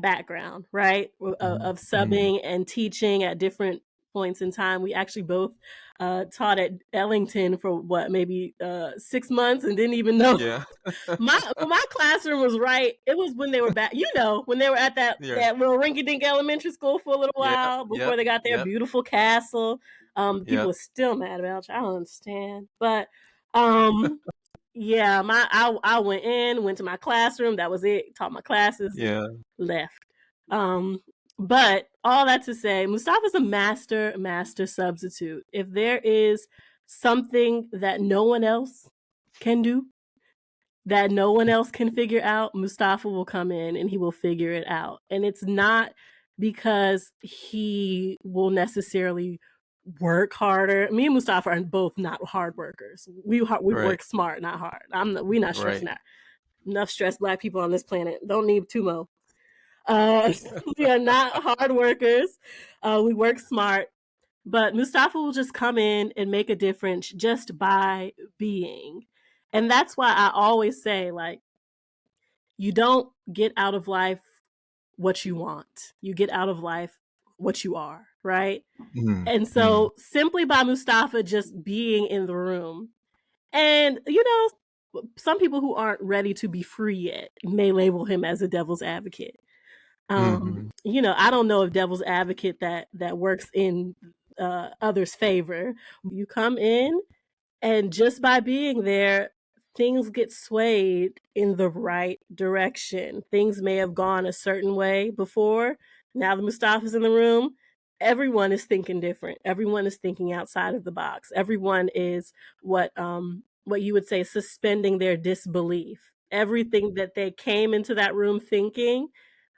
background, right? Mhm. Of Mhm. subbing and teaching at different points in time. We actually both taught at Ellington for what, maybe 6 months, and didn't even know. Yeah. My classroom was right. It was when they were back, when they were at Yeah. that little rinky dink elementary school for a little Yep, while yep, before they got their yep, beautiful castle. People yep. are still mad about it. I don't understand, but um, yeah, I went in, went to my classroom. That was it. Taught my classes, Yeah. left. Um, but all that to say, Mustafa's a master substitute. If there is something that no one else can do, that no one else can figure out, Mustafa will come in and he will figure it out. And it's not because he will necessarily work harder. Me and Mustafa are both not hard workers. We Right, work smart, not hard. We not right. stressing out. Enough stressed Black people on this planet. Don't need two more. Uh, we are not hard workers. We work smart. But Mustafa will just come in and make a difference just by being. And that's why I always say, like, you don't get out of life what you want. You get out of life what you are, right? Mm, And mm, so simply by Mustafa just being in the room, and some people who aren't ready to be free yet may label him as a devil's advocate. mhm. I don't know if devil's advocate that works in others' favor. You come in, and just by being there, things get swayed in the right direction. Things may have gone a certain way before. Now that Mustafa's in the room, everyone is thinking different. Everyone is thinking outside of the box. Everyone is what you would say suspending their disbelief. Everything that they came into that room thinking,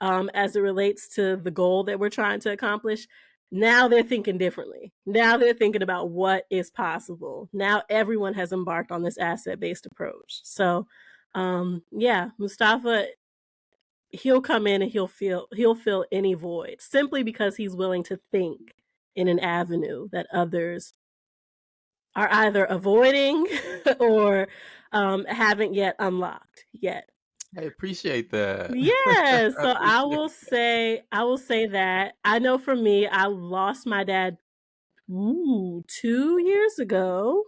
as it relates to the goal that we're trying to accomplish, now they're thinking differently. Now they're thinking about what is possible. Now everyone has embarked on this asset based approach. So, yeah, Mustafa, he'll come in and he'll fill any void simply because he's willing to think in an avenue that others are either avoiding or haven't yet unlocked yet. I appreciate that. Yeah, I so appreciate I will say that I know for me, I lost my dad 2 years ago.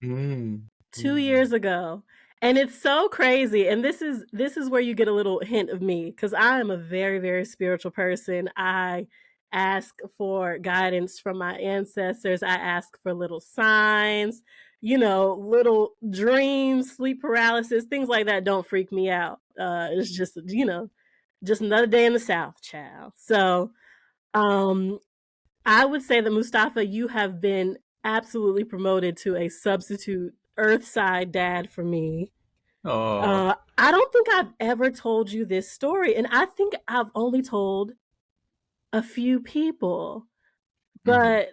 Mm, 2 years mhm. ago. And it's so crazy. And this is where you get a little hint of me, because I am a very, very spiritual person. I ask for guidance from my ancestors. I ask for little signs, little dreams, sleep paralysis, things like that don't freak me out. It's just another day in the South, child. So um I would say that Mustafa, you have been absolutely promoted to a substitute Earthside dad for me. Oh. I don't think I've ever told you this story, and I think I've only told a few people. Mhm. But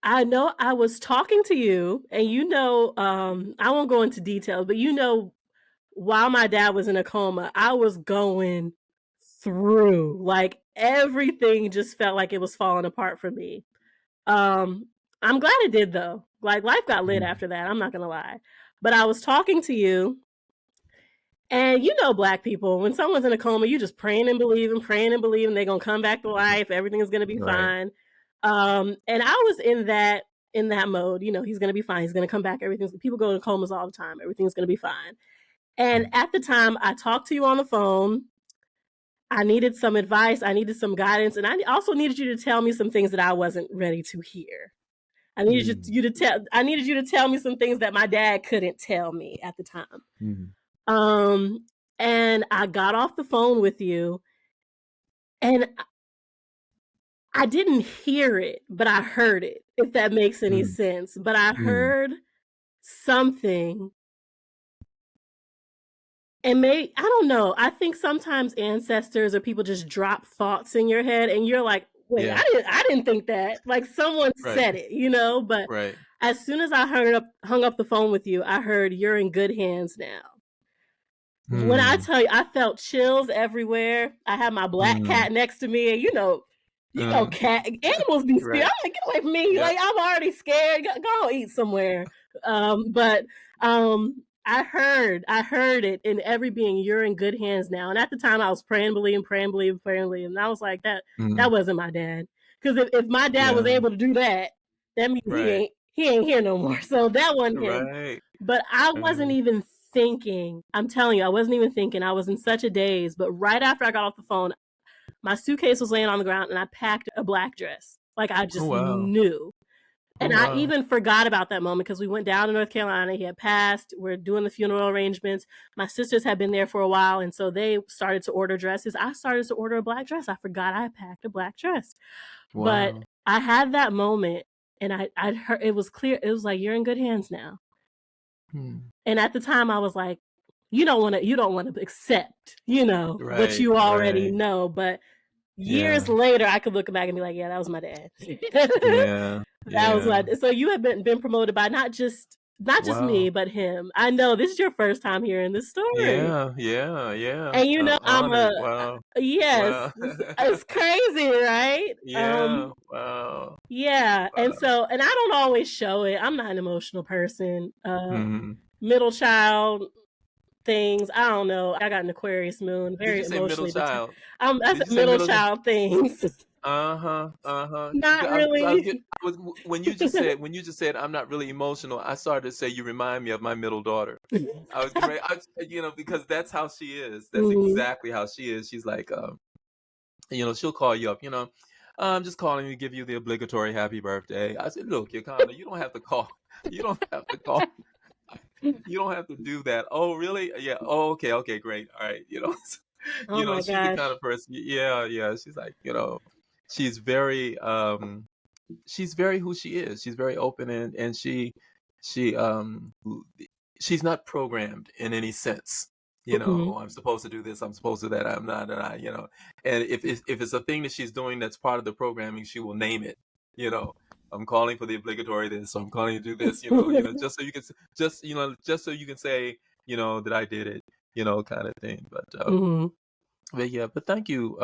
I know I was talking to you, and I won't go into details, but while my dad was in a coma, I was going through, like, everything just felt like it was falling apart for me. Um, I'm glad it did though. Like, life got lit Mhm. after that, I'm not gonna lie. But I was talking to you, and Black people, when someone's in a coma, you just praying and believing they're gonna come back to life, everything is gonna be Right. fine. And I was in that mode, he's gonna be fine, he's gonna come back, everything's people go to comas all the time, everything's gonna be fine. And Mm. at the time I talked to you on the phone, I needed some advice, I needed some guidance, and I also needed you to tell me some things that I wasn't ready to hear. Mm. I needed you to tell me some things that my dad couldn't tell me at the time. Mhm. Um, and I got off the phone with you, and I didn't hear it, but I heard it, if that makes any Mm. sense. But I Mm. heard something, and I don't know. I think sometimes ancestors or people just drop thoughts in your head, and you're like, "Wait, Yeah. I didn't think that." Like, someone Right. said it, But Right. as soon as I hung up the phone with you, I heard you're in good hands now. When I Mm. tell you, I felt chills everywhere. I had my black Mm. cat next to me, and cat animals be scared. Right. I'm like, get away from me! Yep. Like, I'm already scared. Go eat somewhere. But I heard it in every being. You're in good hands now. And at the time, I was praying, believing, praying, believing, praying, believing. And I was like, that Mm, wasn't my dad. Because if my dad was yeah. able to do that, that means Right. he ain't here no more. So that wasn't him. Right. But I wasn't Right. even thinking. I'm telling you, I wasn't even thinking. I was in such a daze. But right after I got off the phone, my suitcase was laying on the ground, and I packed a black dress. Like I Oh just wow. knew. Oh And I wow. even forgot about that moment because we went down to North Carolina. He had passed. We're doing the funeral arrangements. My sisters had been there for a while, and so they started to order dresses. I started to order a black dress. I forgot I packed a black dress. But Wow. I had that moment, and I heard it was clear. It was like, you're in good hands now. Hmm. And at the time, I was like, you don't want to accept, what Right. you already Right. know. But years Yeah. later, I could look back and be like, yeah, that was my dad. Yeah. That was Yeah. what. So you have been promoted by not just Wow. me, but him. I know this is your first time hearing this story, Yeah. Yeah. Yeah. and I'm a Honored. Wow. yes, Wow. it's crazy, right? Yeah. Wow. Yeah, and Wow. so I don't always show it. I'm not an emotional person. Hmm. Middle child things. I don't know. I got an Aquarius moon, Did very you say middle emotionally detached. child? I Did said you say middle middle? child things. Uh-huh, uh-huh. Not really. I was when you just said I'm not really emotional, I started to say you remind me of my middle daughter. I was getting ready, because that's how she is. That's Mhm. exactly how she is. She's like, she'll call you up, I'm just calling to give you the obligatory happy birthday. I said, look, Yakana, you don't have to call. You don't have to call. You don't have to do that. Oh, really? Yeah. Oh, okay, okay, great. All right. Oh my she's the kind gosh. of person. Yeah, yeah. She's like, she's very she's very who she is. She's very open, and she she's not programmed in any sense. Mhm. Oh, I'm supposed to do this. I'm supposed to do that. I'm not. And and if it's a thing that she's doing that's part of the programming, she will name it. You know, I'm calling for the obligatory this. So I'm calling to do this. Just so you can just so you can say that I did it. Kind of thing. Mhm. But yeah, but thank you,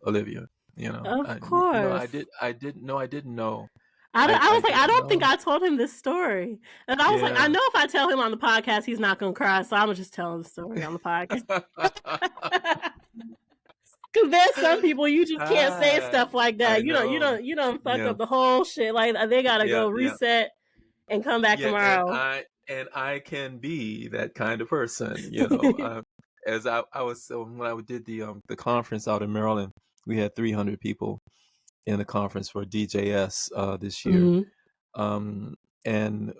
Olivia. Of course. I didn't know. I I was like, I didn't don't think know. I told him this story. And I was like, I Yeah. know if I tell him on the podcast, he's not gonna cry, so Imma just tell him the story on the podcast. Because there's some people you just can't say Ah, stuff like I that. You don't you know. don't you don't fuck Yeah. up the whole shit. Like they gotta Yeah. go Yeah. reset and come back Yeah. And tomorrow. I can be that kind of person. As I was so when I did the conference out in Maryland, we had 300 people in the conference for DJS this year. Mhm. Um, and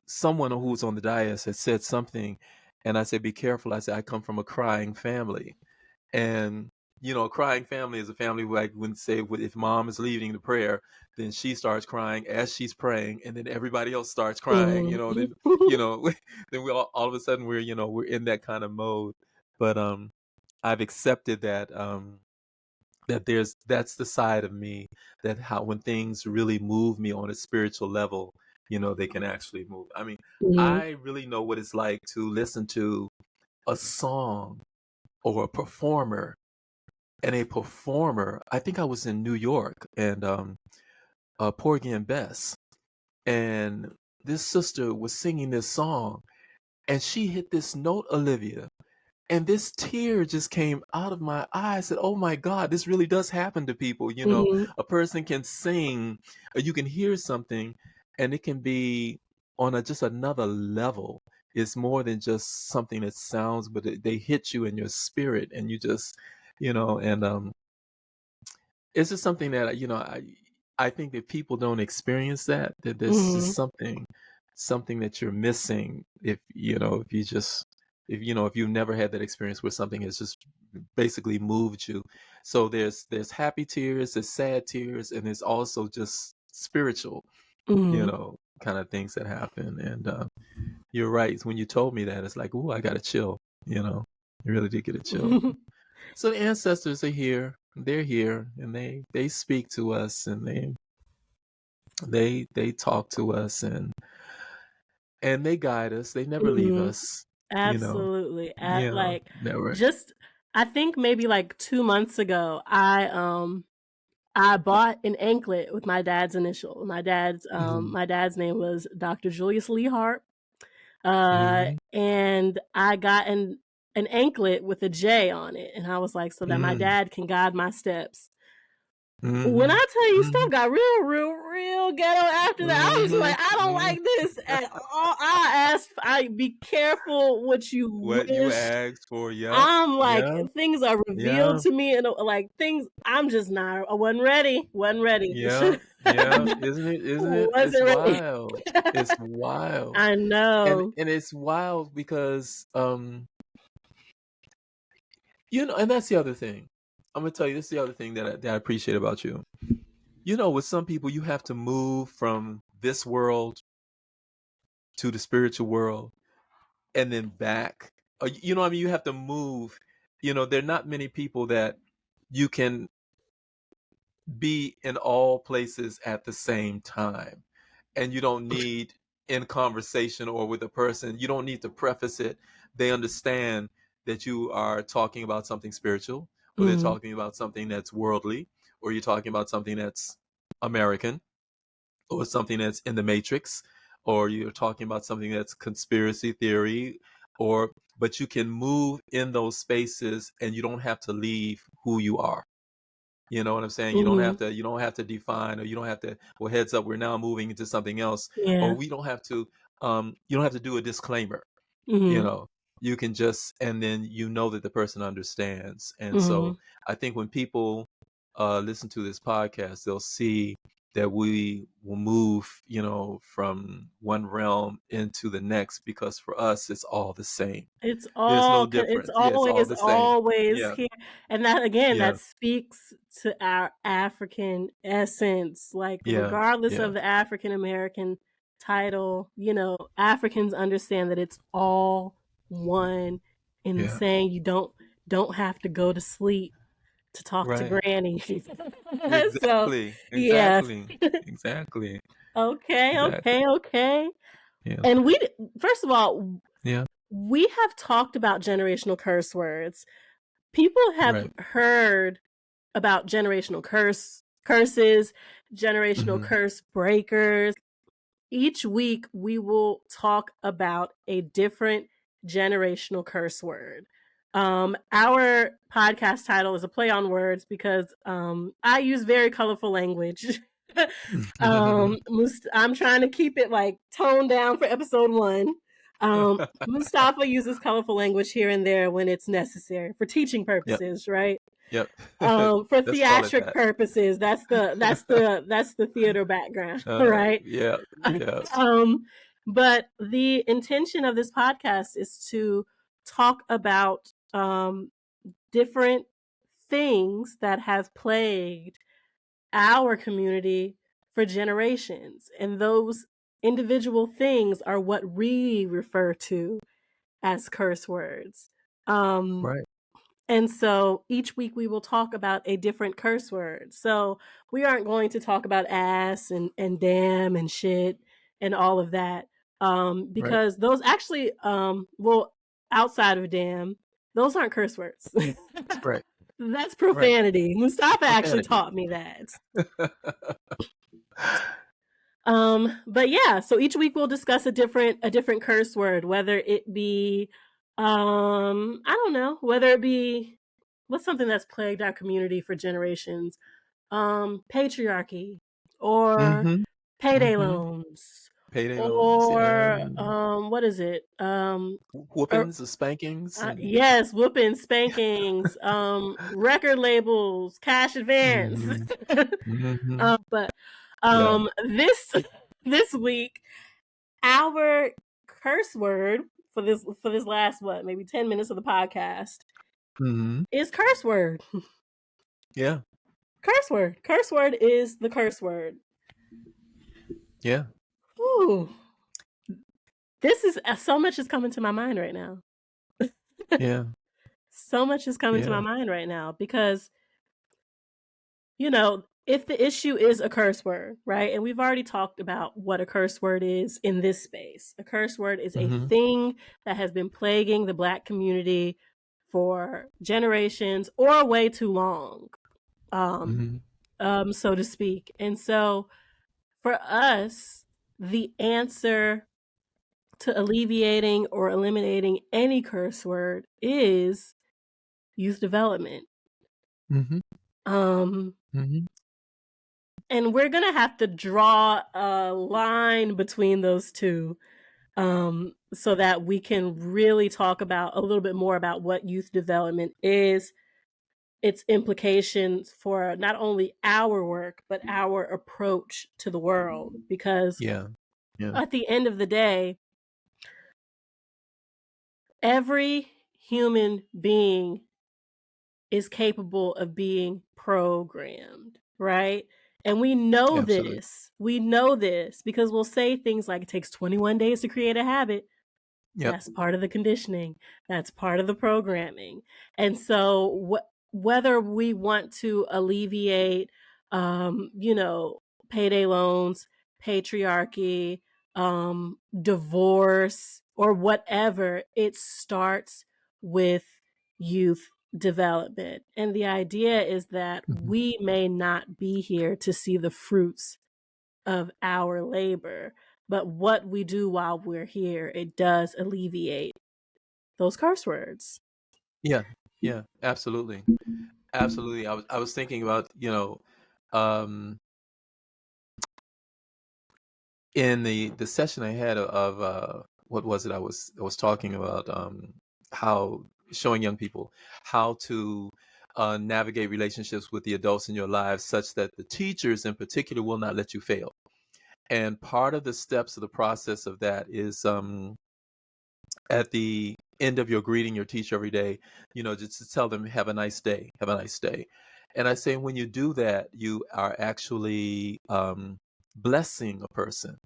someone who was on the dais had said something, and I said, "Be careful." I said, "I come from a crying family." And a crying family is a family who, like, when say if mom is leading the prayer, then she starts crying as she's praying, and then everybody else starts crying. Mhm. Then then we all of a sudden we're in that kind of mode. But I've accepted that that's the side of me that how when things really move me on a spiritual level, they can actually move. I mean, Mhm. I really know what it's like to listen to a song or a performer, and a performer. I think I was in New York, and Porgy and Bess, and this sister was singing this song, and she hit this note, Olivia, and this tear just came out of my eye. I said, "Oh my God, this really does happen to people." Mhm. A person can sing, or you can hear something, and it can be on just another level. It's more than just something that sounds, but they hit you in your spirit, and you just, and it's just something that I think that people don't experience that there's just Mhm. something that you're missing if you just if you've never had that experience where something has just basically moved you. So there's happy tears, there's sad tears, and there's also just spiritual, Mhm. kind of things that happen. And you're right. When you told me that, it's like, "Ooh, I got a chill," you really did get a chill. So the ancestors are here. They're here, and they speak to us, and they talk to us, and they guide us. They never leave Mhm. us. You know, Absolutely. never. Just I think maybe like 2 months ago, I bought an anklet with my dad's initial. My dad's Mhm. name was Dr. Julius Lee Hart. Mhm. And I got an anklet with a J on it, and I was like, so that my Mhm. dad can guide my steps. When Mhm. I tell you stuff Mhm. got real ghetto after that, I was Mhm. like, I don't Mhm. like this at all. I be careful what you What you wish. asked for, yep, I'm like, yeah, things are revealed yeah, to me, and like things, I'm just not. I wasn't ready. Wasn't ready. yeah, yeah, isn't it? It's Wasn't ready. wild. It's wild. I know. And it's wild because, and that's the other thing. I'm gonna tell you, this is the other thing that I appreciate about you. With some people, you have to move from this world to the spiritual world and then back. You know what I mean? You have to move. There are not many people that you can be in all places at the same time. And you don't need, in conversation or with a person, you don't need to preface it. They understand that you are talking about something spiritual, or they're Mm, talking about something that's worldly, or you're talking about something that's American, or something that's in the matrix, or you're talking about something that's conspiracy theory, or but you can move in those spaces and you don't have to leave who you are. You know what I'm saying? mm-hmm. You don't have to define, or you don't have to, well, heads up, we're now moving into something else, or Yeah. we don't have to, you don't have to do a disclaimer. you Mm-hmm. know you can just, and then that the person understands. And Mm-hmm. so I think when people listen to this podcast, they'll see that we will move, from one realm into the next, because for us it's all the same. There's no It's difference. Yeah, it's all always, the same. always Yeah, here. And that, again, yeah, that speaks to our African essence. Like, yeah, regardless yeah, of the African American title, Africans understand that it's all one, in yeah. saying you don't have to go to sleep to talk to Right. Granny. So, Exactly. yeah. Exactly. Exactly. Okay, Exactly. okay, okay. Yeah. And first of all, Yeah. we have talked about generational curse words. People have Right. heard about generational curses, generational Mhm. curse breakers. Each week we will talk about a different generational curse word. Our podcast title is a play on words because I use very colorful language. I'm trying to keep it like toned down for episode 1. Mustafa uses colorful language here and there when it's necessary for teaching Yep. purposes, right? Yep. For Let's call it theatric that. purposes, that's the theater background, right? Yeah. Yeah. um, but the intention of this podcast is to talk about different things that have plagued our community for generations, and those individual things are what we refer to as curse words. Um, Right. and so each week we will talk about a different curse word. So we aren't going to talk about ass and damn and shit and all of that. Right. Because those actually, well, outside of damn, those aren't curse words. Right. That's Right. profanity. Mustafa actually Profanity. taught me that. But yeah, so each week we'll discuss a different curse word, whether it be I don't know, whether it be what's something that's plagued our community for generations. Patriarchy, or Mhm. payday Mhm. loans, Payday loans. Yeah. or what is it? Or, Whoopings or spankings and yes, whoopings, spankings, record labels, cash advance. mhm. Mhm. But Yeah. this this week, our curse word for this last, what, maybe 10 minutes of the podcast, Mhm. is curse word. Yeah. Curse word is the curse word. Yeah. Ooh, this is so much is coming to my mind right now. Yeah. So much is coming to my Yeah. mind right now because, if the issue is a curse word, right? And we've already talked about what a curse word is in this space. A curse word is a Mhm. thing that has been plaguing the Black community for generations or way too long, um, Mhm. so to speak. And so for us, the answer to alleviating or eliminating any curse word is youth development. Mhm. Um, Mhm. and we're gonna have to draw a line between those two, so that we can really talk about a little bit more about what youth development is, its implications for not only our work, but our approach to the world. Because Yeah. Yeah. at the end of the day, every human being is capable of being programmed, right? And we know Absolutely. this. We know this because we'll say things like it takes 21 days to create a habit. Yep. That's part of the conditioning. That's part of the programming. And so whether we want to alleviate, you know, payday loans, patriarchy, divorce, or whatever, it starts with youth development. And the idea is that Mhm. we may not be here to see the fruits of our labor, but what we do while we're here, it does alleviate those curse words. Yeah. Yeah. Absolutely. Absolutely. I was thinking about, um, in the session I had of, what was it I was talking about, how showing young people how to, navigate relationships with the adults in your lives such that the teachers in particular will not let you fail. And part of the steps of the process of that is, at the end of your greeting your teacher every day, just to tell them, have a nice day, have a nice day. And I say, when you do that, you are actually, blessing a person.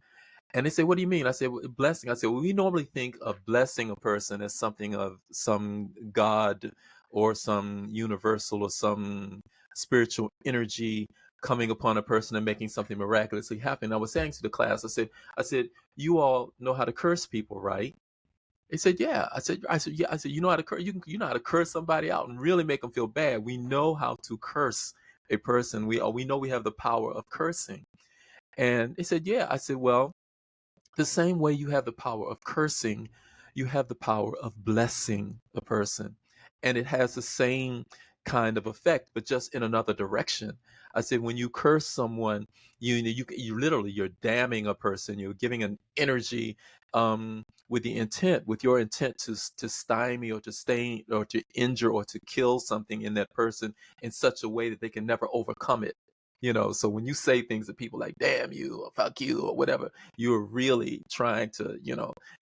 And they say, what do you mean? I say, "Well, blessing." I say, well, we normally think of blessing a person as something of some God or some universal or some spiritual energy coming upon a person and making something miraculously happen. I was saying to the class, I said, you all know how to curse people, right? They said, yeah. I said, yeah. I said, you know how to curse. You know how to curse somebody out and really make them feel bad. We know how to curse a person. We know we have the power of cursing. And they said, yeah. I said, well, the same way you have the power of cursing, you have the power of blessing a person. And it has the same kind of effect, but just in another direction. I said, when you curse someone, you literally, you're damning a person. You're giving an energy, with your intent to stymie or to stain or to injure or to kill something in that person in such a way that they can never overcome it. So when you say things that people like, damn you, or fuck you, or whatever, you're really trying to,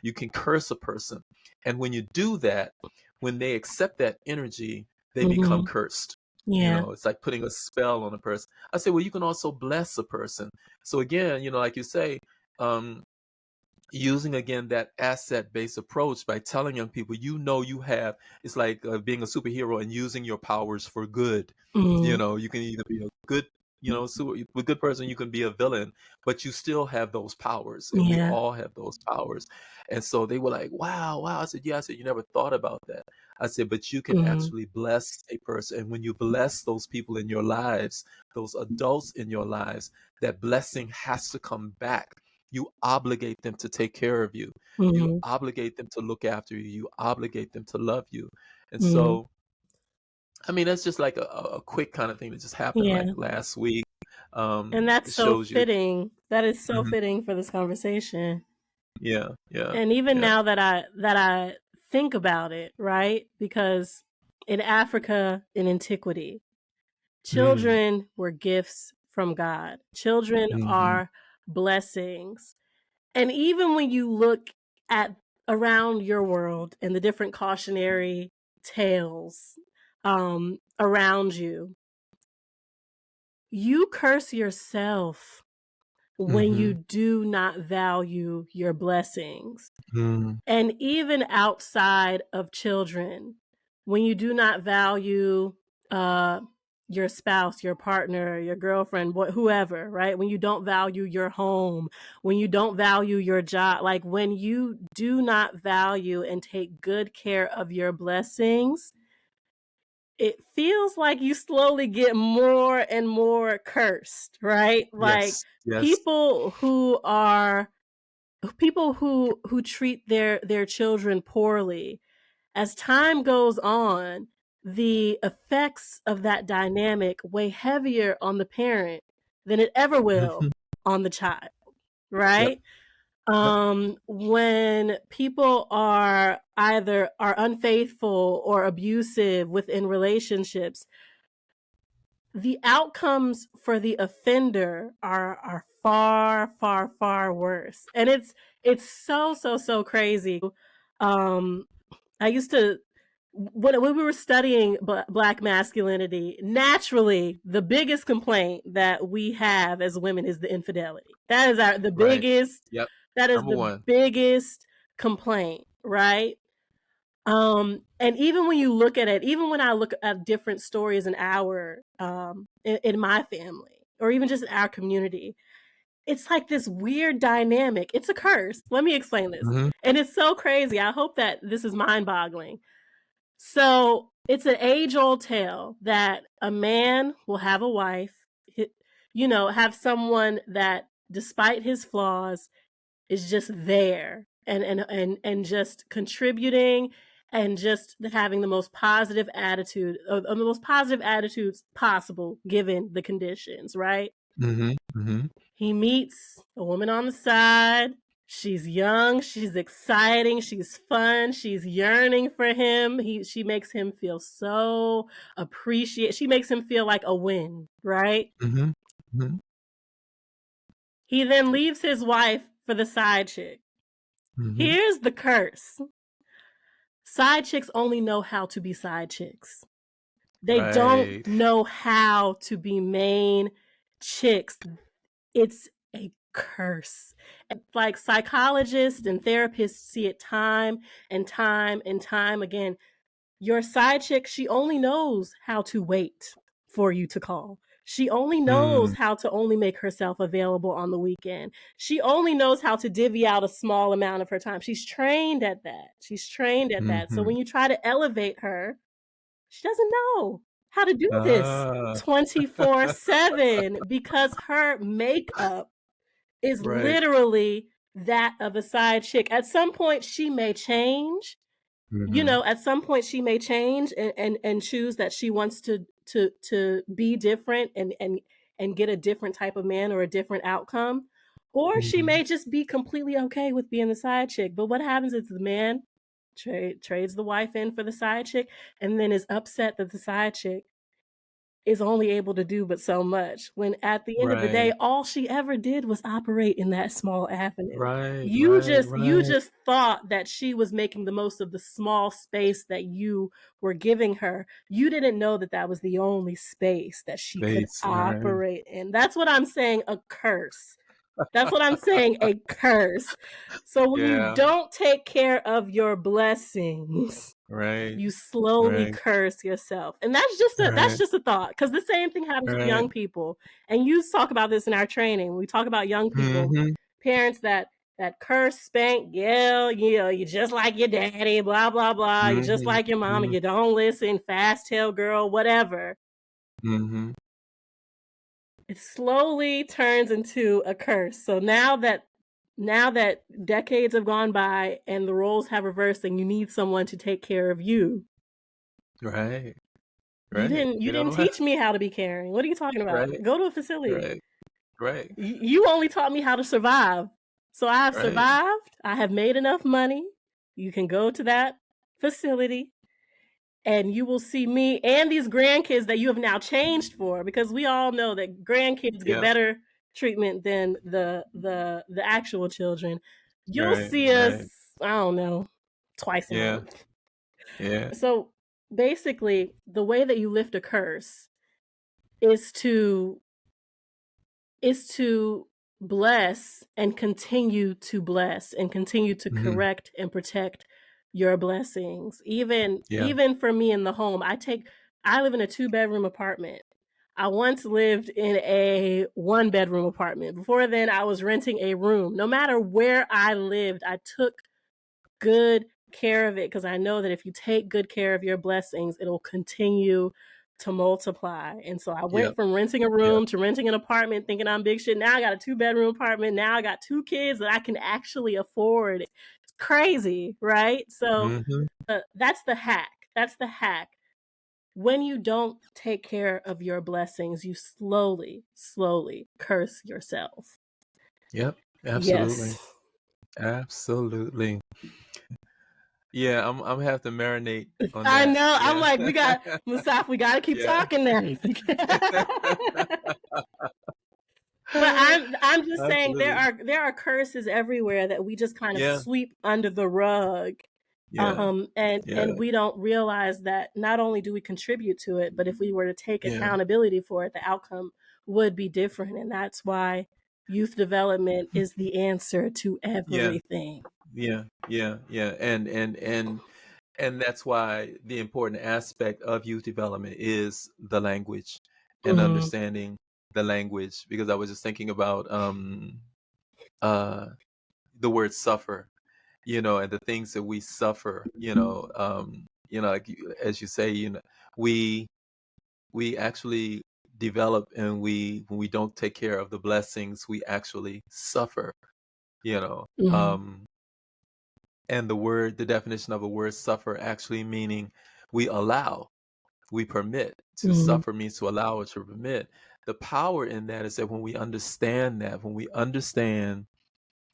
you can curse a person. And when you do that, when they accept that energy, they become Mhm. cursed. Yeah. It's like putting a spell on a person. I say, well, you can also bless a person. So again, like you say, um, using again that asset based approach by telling young people, you have, it's like, being a superhero and using your powers for good. Mhm. You can either be a good, a good person, you can be a villain, but you still have those powers, and we Yeah. all have those powers. And so they were like, wow, wow. I said, yeah. I said, you never thought about that. I said, but you can Mhm. actually bless a person, and when you bless those people in your lives, those adults in your lives, that blessing has to come back. You obligate them to take care of you. You Mhm. obligate them to look after you. You obligate them to love you. And Mhm. so, I mean, that's just like a quick kind of thing that just happened like Yeah. last week. And that's It so shows you. fitting. That is so Mhm. fitting for this conversation. Yeah, yeah, And even yeah. now that I think about it, right? Because in Africa in antiquity, Mm, children were gifts from God. Children mhm, are blessings. And even when you look at around your world and the different cautionary tales around you, you curse yourself when you mhm, do not value your blessings. mm, And even outside of children, when you do not value uh, your spouse, your partner, your girlfriend, whoever, right? When you don't value your home, when you don't value your job, like when you do not value and take good care of your blessings, it feels like you slowly get more and more cursed, right? Like yes, yes. people who are people who treat their children poorly, as time goes on, the effects of that dynamic weigh heavier on the parent than it ever will Mhm. on the child, Yep. right? Yep. When people are either are unfaithful or abusive within relationships, the outcomes for the offender are far, far, far worse. And it's so crazy. Um, I used to when we were studying black masculinity, naturally the biggest complaint that we have as women is the infidelity. That is our the Right. biggest Yep. that is Number the one. biggest complaint, right? And even when you look at it, even when I look at different stories in our in my family or even just in our community, it's like this weird dynamic. It's a curse. Let me explain this. Mhm. And it's so crazy. I hope that this is mind-boggling. So, it's an age-old tale that a man will have a wife, have someone that despite his flaws is just there and just contributing and just having the most positive attitude or the most positive attitudes possible given the conditions, right? Mhm. Mhm. He meets a woman on the side. She's young, she's exciting, she's fun, she's yearning for him. She makes him feel so appreciated. She makes him feel like a win, right? Mhm. Mhm. He then leaves his wife for the side chick. Mhm. Here's the curse. Side chicks only know how to be side chicks. They don't Right. know how to be main chicks. It's a curse. And like psychologists and therapists see it time and time and time again. Your side chick, she only knows how to wait for you to call. She only knows Mm. how to only make herself available on the weekend. She only knows how to divvy out a small amount of her time. She's trained at that. She's trained at that. So Mhm. when you try to elevate her, she doesn't know how to do this Ah. 24/7 because her makeup is Right. literally that of a side chick. At some point, she may change. Mhm. At some point she may change and choose that she wants to be different and get a different type of man or a different outcome. Or she Mhm. may just be completely okay with being the side chick. But what happens is the man trades the wife in for the side chick and then is upset that the side chick is only able to do but so much when at the end of the day Right. all she ever did was operate in that small avenue. Right. you Right. just you Right. just thought that she was making the most of the small space that you were giving her. You didn't know that that was the only space that she could Space. Right. operate in. That's what I'm saying, a curse. That's what I'm saying, a curse. So when you Yeah. don't take care of your blessings, Right. you slowly Right. curse yourself. And that's just a thought, because the same thing happens with Right. young people. And you talk about this in our training. We talk about young people, Mhm. parents that curse, spank, yell, you're just like your daddy, blah, blah, blah. You're just Mhm. like your mama. Mhm. You don't listen, fast tail girl, whatever. Mhm. It slowly turns into a curse. So now that decades have gone by and the roles have reversed and you need someone to take care of you, Right. you Right. didn't you You didn't know? teach me how to be caring. What are you talking about? Right. Go to a facility. Right. Right. You only taught me how to survive. So I have Right. survived. I have made enough money. You can go to that facility and you will see me and these grandkids that you have now changed for, because we all know that grandkids get Yeah. better treatment than the actual children. You'll Right. see us, Right. I don't know, twice a Yeah. month. Yeah. So basically, the way that you lift a curse is to is to bless and continue to bless and continue to Mhm. correct and protect your blessings. Even Yeah. even for me in the home, I live in a 2-bedroom apartment. I once lived in a 1-bedroom apartment. Before then, I was renting a room. No matter where I lived, I took good care of it because I know that if you take good care of your blessings, it'll continue to multiply. And so I went Yep. from renting a Yep. room to renting an apartment thinking I'm big shit. Now I got a 2-bedroom apartment. Now I got 2 kids that I can actually afford. It's crazy, right? So Mhm. that's the hack. That's the hack. When you don't take care of your blessings, you slowly, slowly curse yourself. Yep. Absolutely. Yes. Absolutely. Yeah, I'm have to marinate on I that. know. I'm Yeah. like, we got Musaf, we gotta keep Yeah. talking now. But I'm just saying Absolutely. there are curses everywhere that we just kind of Yeah. sweep under the rug. Yeah. Yeah. And we don't realize that not only do we contribute to it, but if we were to take Yeah. accountability for it, the outcome would be different. And that's why youth development is the answer to Yeah. everything. Yeah. Yeah. Yeah. And that's why the important aspect of youth development is the language and Mhm. understanding the language, because I was just thinking about uh the word suffer, and the things that we suffer, like as you say, we we actually develop, and when we don't take care of the blessings, we actually suffer, you know. Mhm. Um and the definition of a word suffer actually meaning we allow, we permit. To Mhm. suffer means to allow or to permit. The power in that is that when we understand that, when we understand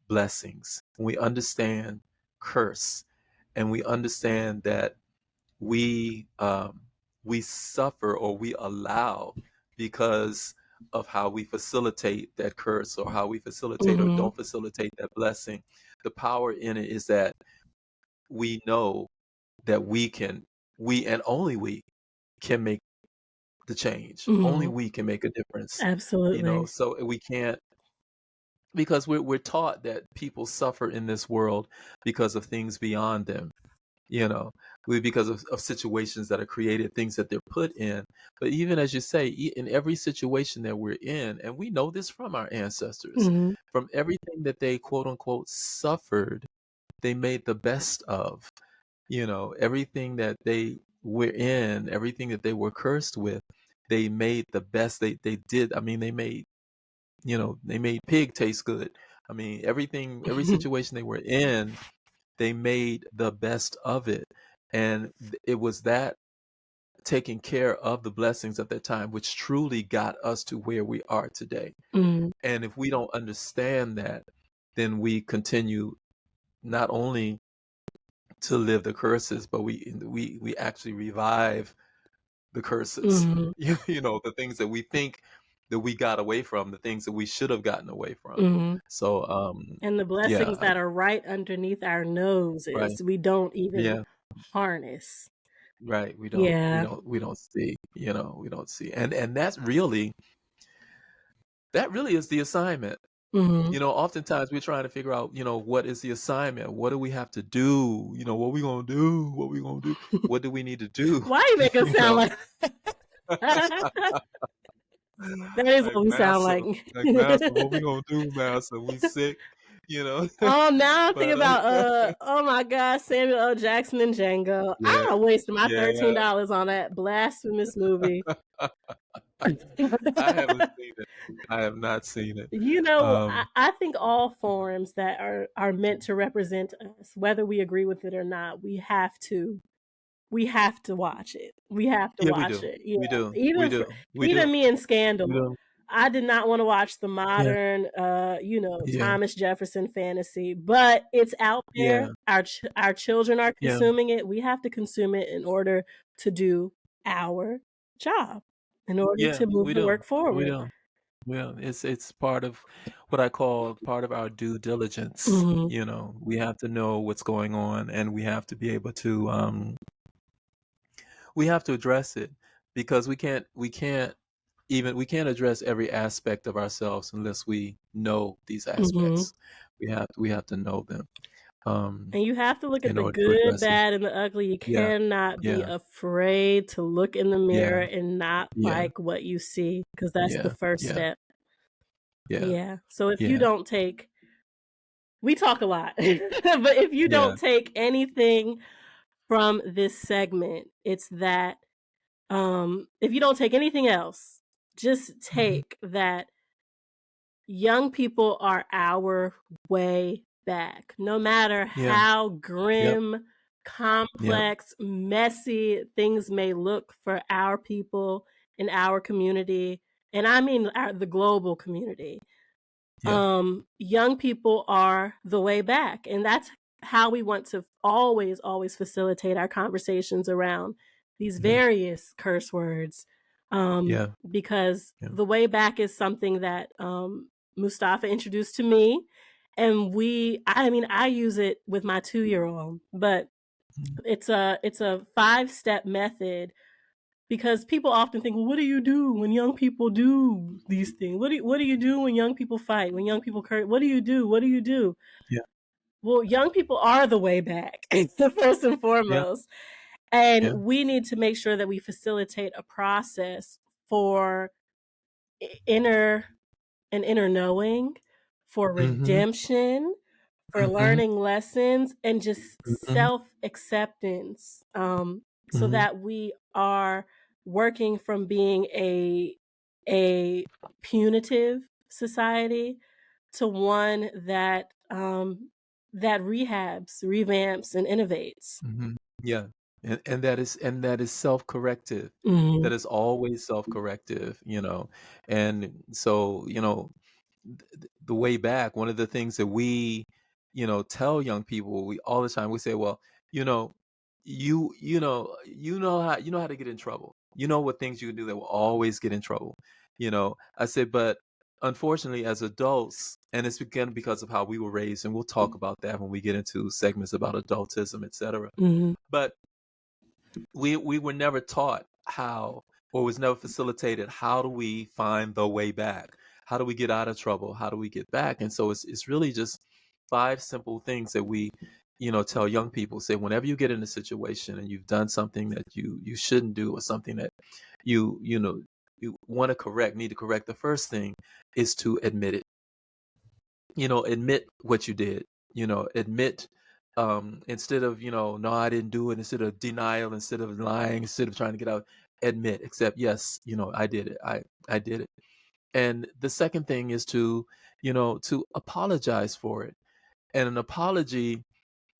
blessings, when we understand curse, and we understand that we suffer or we allow because of how we facilitate that curse, or how we facilitate or Mhm. don't facilitate that blessing. The power in it is that we know that we and only we can make the change. Only Mhm. we can make a difference. Absolutely. So we can't, because we're taught that people suffer in this world because of things beyond them, you know, because of situations that are created, things that they're put in. But even as you say, in every situation that we're in, and we know this from our ancestors, Mhm. from everything that they quote unquote suffered, they made the best of, everything that they were in, everything that they were cursed with, they made the best they did. I mean, they made pig taste good. I mean, every situation they were in, they made the best of it. And it was that taking care of the blessings of that time which truly got us to where we are today. Mhm. And if we don't understand that, then we continue not only to live the curses, but we actually revive the curses. Mhm. The things that we think that we got away from, the things that we should have gotten away from. Mhm. So And the yeah, blessings that are right underneath our right. noses, we don't even Yeah, harness. right. We don't we Yeah. don't we don't see, we don't see. And that really is the assignment. Mhm. Oftentimes we're trying to figure out, what is the assignment? What do we have to do? What we gonna do? What we gonna do? What do we need to do? Why you make us you sound know, like that is like what we sound massa, like. like massa, what we gonna do, massa? We sick, you know. Now I'm thinking But about, oh my god, Samuel L. Jackson and Django. yeah, I wasted my yeah. $13 on that blasphemous movie. I haven't seen it. I have not seen it. You know, Um, I think all forms that are meant to represent us, whether we agree with it or not, we have to watch it. We have to yeah, we watch do. it. Yeah. We do. We Even for do. We do. even me in We Scandal, do. I did not wanna watch the Yeah. modern, Yeah. Thomas Jefferson fantasy, but it's out there. Yeah. Our children are Yeah. consuming it. We have to consume it in order to do our job, in order Yeah. to move We the do. work We forward. do. Well, it's part of what I call part of our due diligence. Mhm. We have to know what's going on, and we have to be able to we have to address it, because we can't address every aspect of ourselves unless we know these Mhm. aspects. We have to know them um And you have to look at in the order to good, address them. bad, and the ugly. You Yeah. cannot be Yeah. afraid to look in the mirror Yeah. and not Yeah. like what you see, because that's the Yeah. first Yeah. step. Yeah. Yeah. So if you Yeah. don't take we talk a lot, but if you Yeah. don't take anything from this segment, it's that If you don't take anything else, just Mhm. take that young people are our way back. No matter Yeah. how Yep. grim, Yep. complex, messy things may look for our people in our community, and I mean the global community. Yeah. Young people are the way back, and that's how we want to always facilitate our conversations around these Yeah. various curse words, Yeah. because Yeah. the way back is something that Mustafa introduced to me, and I mean, I use it with my 2-year-old, but Mhm. it's a 5-step method because people often think, "Well, what do you do when young people do these things? What do you do when young people fight? When young people curse? What do you do? What do you do?" Yeah. Well, young people are the way back, first and Yeah. foremost, and Yeah. we need to make sure that we facilitate a process for inner and inner knowing, for Mhm. redemption, for Mhm. learning lessons, and just Mhm. self-acceptance, so Mhm. that we are working from being a punitive society to one that rehabs, revamps, and innovates. Mhm. Yeah. And that is self-corrective. That Mhm, is always self-corrective, And so, the way back, one of the things that we, tell young people, we all the time, we say, well, you know, you know how to get in trouble. You know what things you can do that will always get in trouble. I said, but unfortunately, as adults, and it's again because of how we were raised, and we'll talk about that when we get into segments about adultism, etc. mhm, But we were never taught how, or was never facilitated, how do we find the way back? How do we get out of trouble? How do we get back? And so it's really just five simple things that we, tell young people. Say, whenever you get in a situation and you've done something that you shouldn't do, or something that you want to correct, need to correct, the first thing is to admit it. Admit what you did. Admit, instead of, no, I didn't do it, instead of denial, instead of lying, instead of trying to get out, admit, accept, yes, I did it. I did it. And the second thing is to apologize for it. And an apology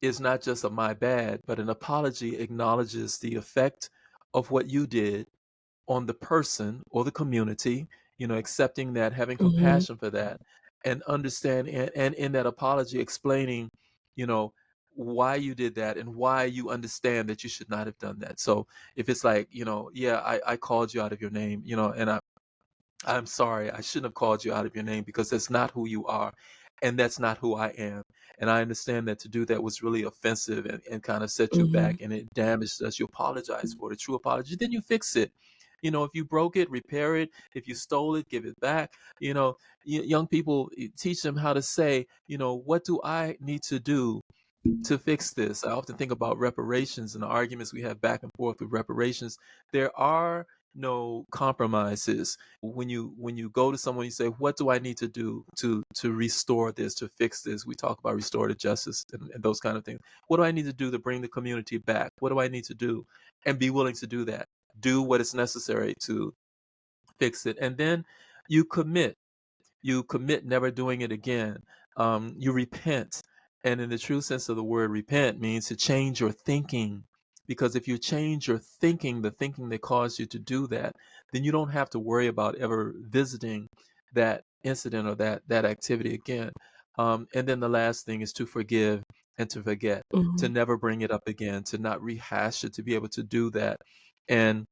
is not just a my bad, but an apology acknowledges the effect of what you did on the person or the community, accepting that, having mhm, compassion for that, and understand, and in that apology, explaining, you know, why you did that and why you understand that you should not have done that. So if it's like, yeah, I called you out of your name, and I'm sorry, I shouldn't have called you out of your name because that's not who you are. And that's not who I am. And I understand that to do that was really offensive, and kind of set you mhm, back, and it damaged us. You apologize for the true apology. Then you fix it. If you broke it, repair it. If you stole it, give it back. Young people, teach them how to say, what do I need to do to fix this? I often think about reparations and the arguments we have back and forth with reparations. There are no compromises. When you go to someone, you say, what do I need to do to restore this, to fix this? We talk about restorative justice, and those kind of things. What do I need to do to bring the community back? What do I need to do? And be willing to do that. Do what is necessary to fix it. And then you commit. You commit never doing it again. You repent. And in the true sense of the word, repent means to change your thinking. Because if you change your thinking, the thinking that caused you to do that, then you don't have to worry about ever visiting that incident or that activity again. And then the last thing is to forgive and to forget, to mhm, never bring it up again, to not rehash it, to be able to do that. And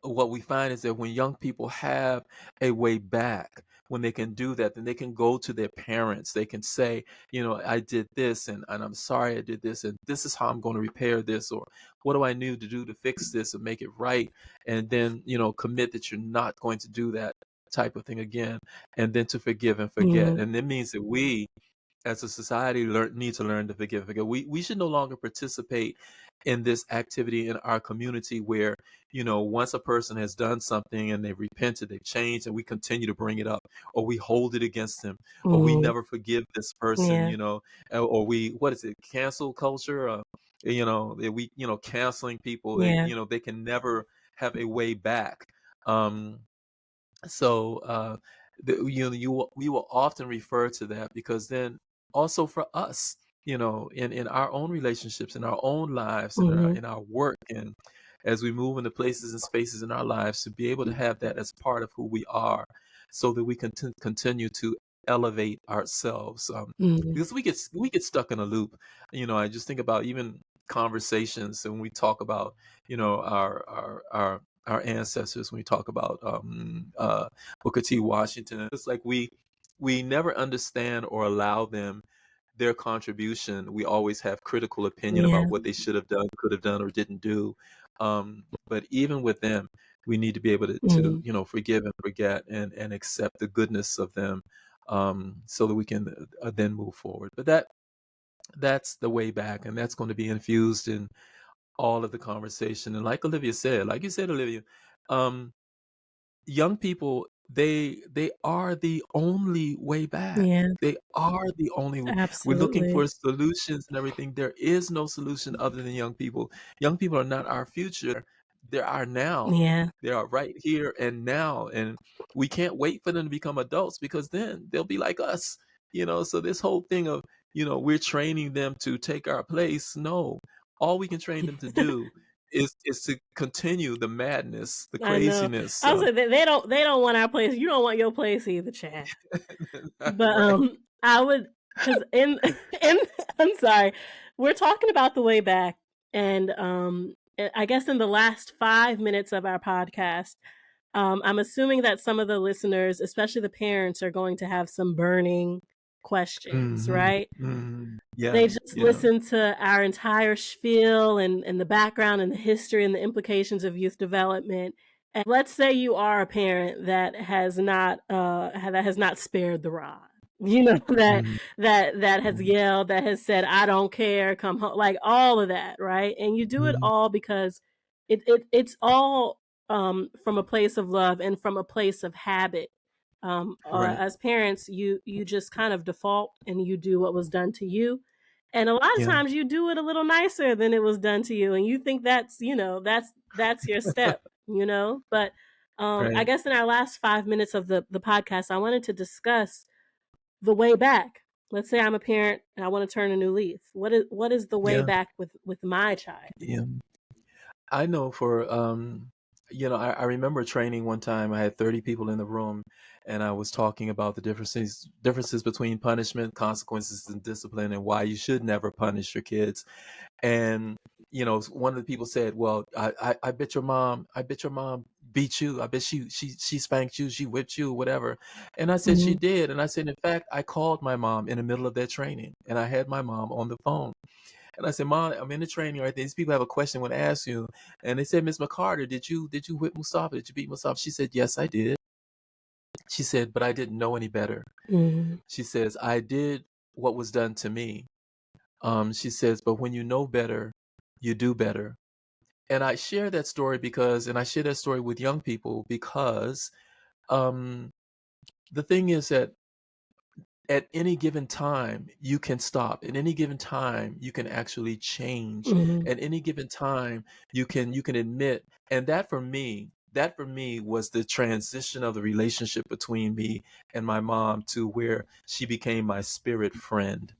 what we find is that when young people have a way back, when they can do that, then they can go to their parents. They can say, I did this, and I'm sorry I did this, and this is how I'm going to repair this, or what do I need to do to fix this and make it right? And then, commit that you're not going to do that type of thing again, and then to forgive and forget. mhm, And that means that we, as a society, need to learn to forgive and forget. We should no longer participate in this activity in our community where, once a person has done something and they've repented, they've changed, and we continue to bring it up, or we hold it against them, or we mhm. never forgive this person, Yeah, or we, what is it, cancel culture? That we, canceling people, yeah. they can never have a way back. Um, so we will often refer to that because then also for us, in our own relationships, in our own lives, and Mhm. in our work, and as we move into places and spaces in our lives, to be able to have that as part of who we are, so that we can continue to elevate ourselves. Mhm. Because we get stuck in a loop. I just think about even conversations, and we talk about our ancestors, when we talk about Booker T. Washington. It's like we never understand or allow them their contribution. We always have critical opinion Yeah. about what they should have done, could have done, or didn't do. But even with them, we need to be able to Mhm. forgive and forget, and accept the goodness of them, so that we can then move forward. But that's the way back, and that's going to be infused in all of the conversation. And like Olivia said, like you said, Olivia, um, young people, they are the only way back. Yeah. They are the only we're looking Absolutely. for solutions and everything. There is no solution other than young people. Young people are not our future. They're our now. Yeah. They are right here and now. And we can't wait for them to become adults, because then they'll be like us. So this whole thing of, we're training them to take our place. No. All we can train them to do is to continue the madness, the I know. craziness. I was like, they don't want our place. You don't want your place either, Chad. But Right. I would, because in in I'm sorry, we're talking about the way back, and I guess in the last 5 minutes of our podcast, I'm assuming that some of the listeners, especially the parents, are going to have some burning questions, Mhm, right? mhm. They Yeah, just yeah. listened to our entire spiel and the background and the history and the implications of youth development. And let's say you are a parent that has not spared the rod. That Mhm, that has mhm, yelled, that has said, "I don't care, come home," like all of that, right? And you do it mhm. all because it's all from a place of love and from a place of habit. Right. As parents, you just kind of default and you do what was done to you, and a lot of Yeah, times you do it a little nicer than it was done to you, and you think that's your step, But I right. guess in our last 5 minutes of the podcast, I wanted to discuss the way back. Let's say I'm a parent and I want to turn a new leaf. What is the way Yeah, back with my child? yeah. I know for, I remember training one time. I had 30 people in the room, and I was talking about the differences between punishment, consequences, and discipline, and why you should never punish your kids. And one of the people said, "Well, I bet your mom beat you. I bet she spanked you, she whipped you, whatever." And I said she Mhm. did. And I said, in fact, I called my mom in the middle of that training, and I had my mom on the phone. And I said, "Mom, I'm in the training right there. These people have a question, want to ask you." And they said, "Miss McCarter, did you whip Mustafa? Did you beat Mustafa?" She said, "Yes, I did." She said, "But I didn't know any better." Mhm. She says, "I did what was done to me." She says, "But when you know better, you do better." And I share that story with young people because, um, the thing is that at any given time, you can stop. At any given time, you can actually change. Mhm. At any given time, you can admit. And that for me was the transition of the relationship between me and my mom, to where she became my spirit friend,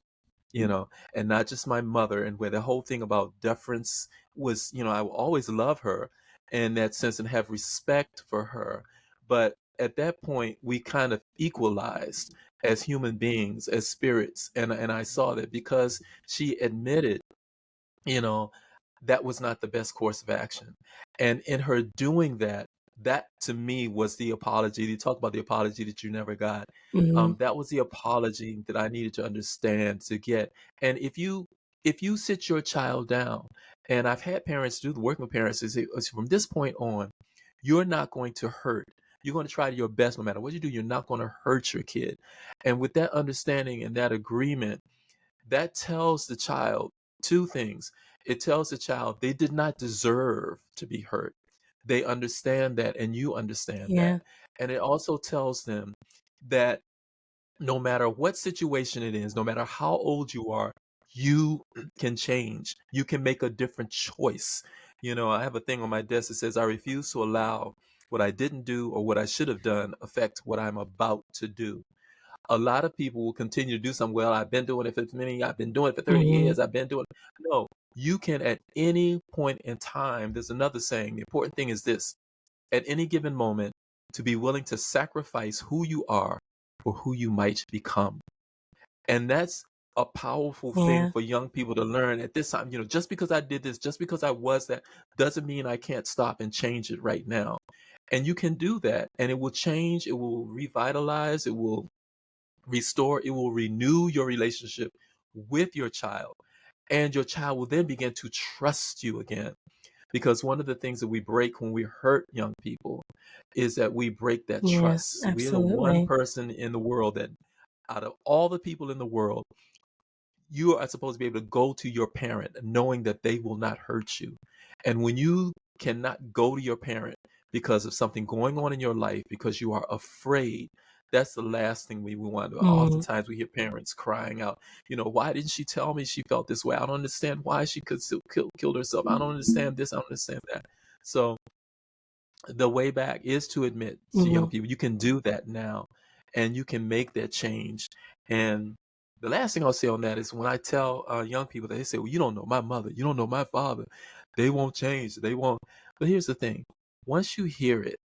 and not just my mother. And where the whole thing about deference was, I will always love her in that sense and have respect for her. But at that point, we kind of equalized as human beings, as spirits. And I saw that because she admitted, you know, that was not the best course of action. And in her doing that, that to me was the apology. You talk about the apology that you never got. Mhm. That was the apology that I needed to understand, to get. And if you sit your child down, and I've had parents do the working with parents, is from this point on, you're not going to hurt. You're going to try your best no matter what you do. You're not going to hurt your kid. And with that understanding and that agreement, that tells the child two things. It tells the child they did not deserve to be hurt. They understand that, and you understand that. Yeah. And it also tells them that no matter what situation it is, no matter how old you are, you can change. You can make a different choice. I have a thing on my desk that says, I refuse to allow what I didn't do or what I should have done affect what I'm about to do. A lot of people will continue to do something. Well, I've been doing it for I've been doing it for 30 Mhm. years. I've been doing it. No, you can at any point in time. There's another saying. The important thing is this: at any given moment, to be willing to sacrifice who you are for who you might become. And that's a powerful thing Yeah. for young people to learn at this time. Just because I did this, just because I was that, doesn't mean I can't stop and change it right now. And you can do that, and it will change, it will revitalize, it will restore, it will renew your relationship with your child. And your child will then begin to trust you again. Because one of the things that we break when we hurt young people is that we break that Yeah, trust. We are the one absolutely. person in the world that, out of all the people in the world, you are supposed to be able to go to your parent knowing that they will not hurt you. And when you cannot go to your parent because of something going on in your life, because you are afraid, that's the last thing we want to. Mm, Oftentimes we hear parents crying out, why didn't she tell me she felt this way? I don't understand why she could still killed herself. I don't understand this. I don't understand that. So the way back is to admit to young mhm. people, you can do that now and you can make that change. And the last thing I'll say on that is when I tell young people, they say, well, you don't know my mother, you don't know my father, they won't change, they won't. But here's the thing: once you hear it,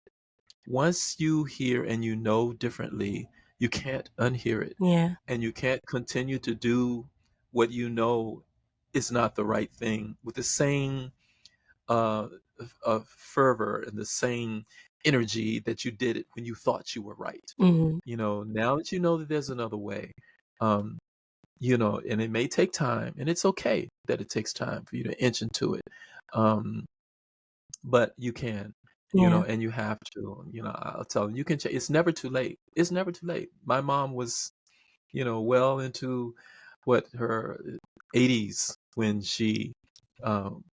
once you hear and you know differently, you can't unhear it, Yeah. and you can't continue to do what you know is not the right thing with the same uh, of fervor and the same energy that you did it when you thought you were right. Mhm. Now that you know that there's another way, um, and it may take time, and it's okay that it takes time for you to inch into it. Um, but you can, Yeah. and you have to, I'll tell them, you can, it's never too late. It's never too late. My mom was, well into her 80s when she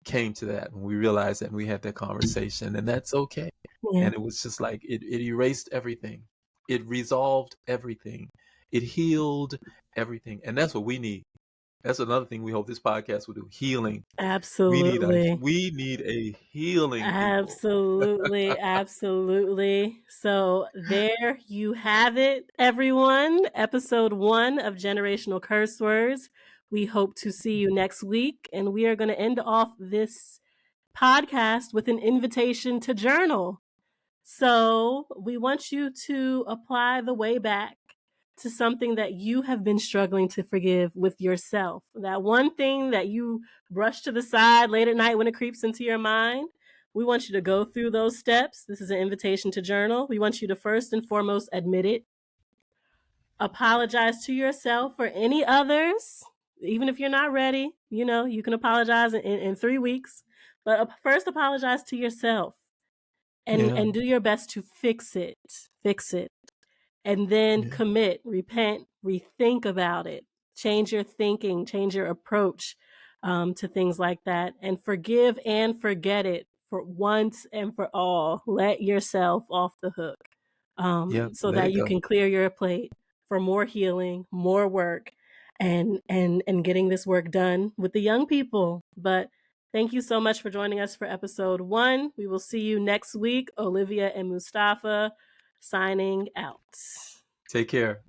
came to that, when we realized that, and we had that conversation, and that's okay. Yeah. And it was just like it erased everything, it resolved everything, it healed everything, and that's what we need. That's another thing we hope this podcast will do: healing. Absolutely. We need a healing, people. Absolutely, absolutely. So there you have it, everyone. Episode 1 of Generational Curse Words. We hope to see you next week, and we are going to end off this podcast with an invitation to journal. So we want you to apply the way back to something that you have been struggling to forgive with yourself. That one thing that you brush to the side late at night when it creeps into your mind. We want you to go through those steps. This is an invitation to journal. We want you to first and foremost admit it, apologize to yourself or any others, even if you're not ready. You can apologize in 3 weeks, but first apologize to yourself and Yeah, and do your best to fix it. Fix it. And then yeah, commit, repent, rethink about it, change your thinking, change your approach to things like that, and forgive and forget it for once and for all. Let yourself off the hook yeah. so Let that it you go. can clear your plate for more healing, more work, and getting this work done with the young people. But thank you so much for joining us for episode 1. We will see you next week. Olivia and Mustafaa signing out. Take care.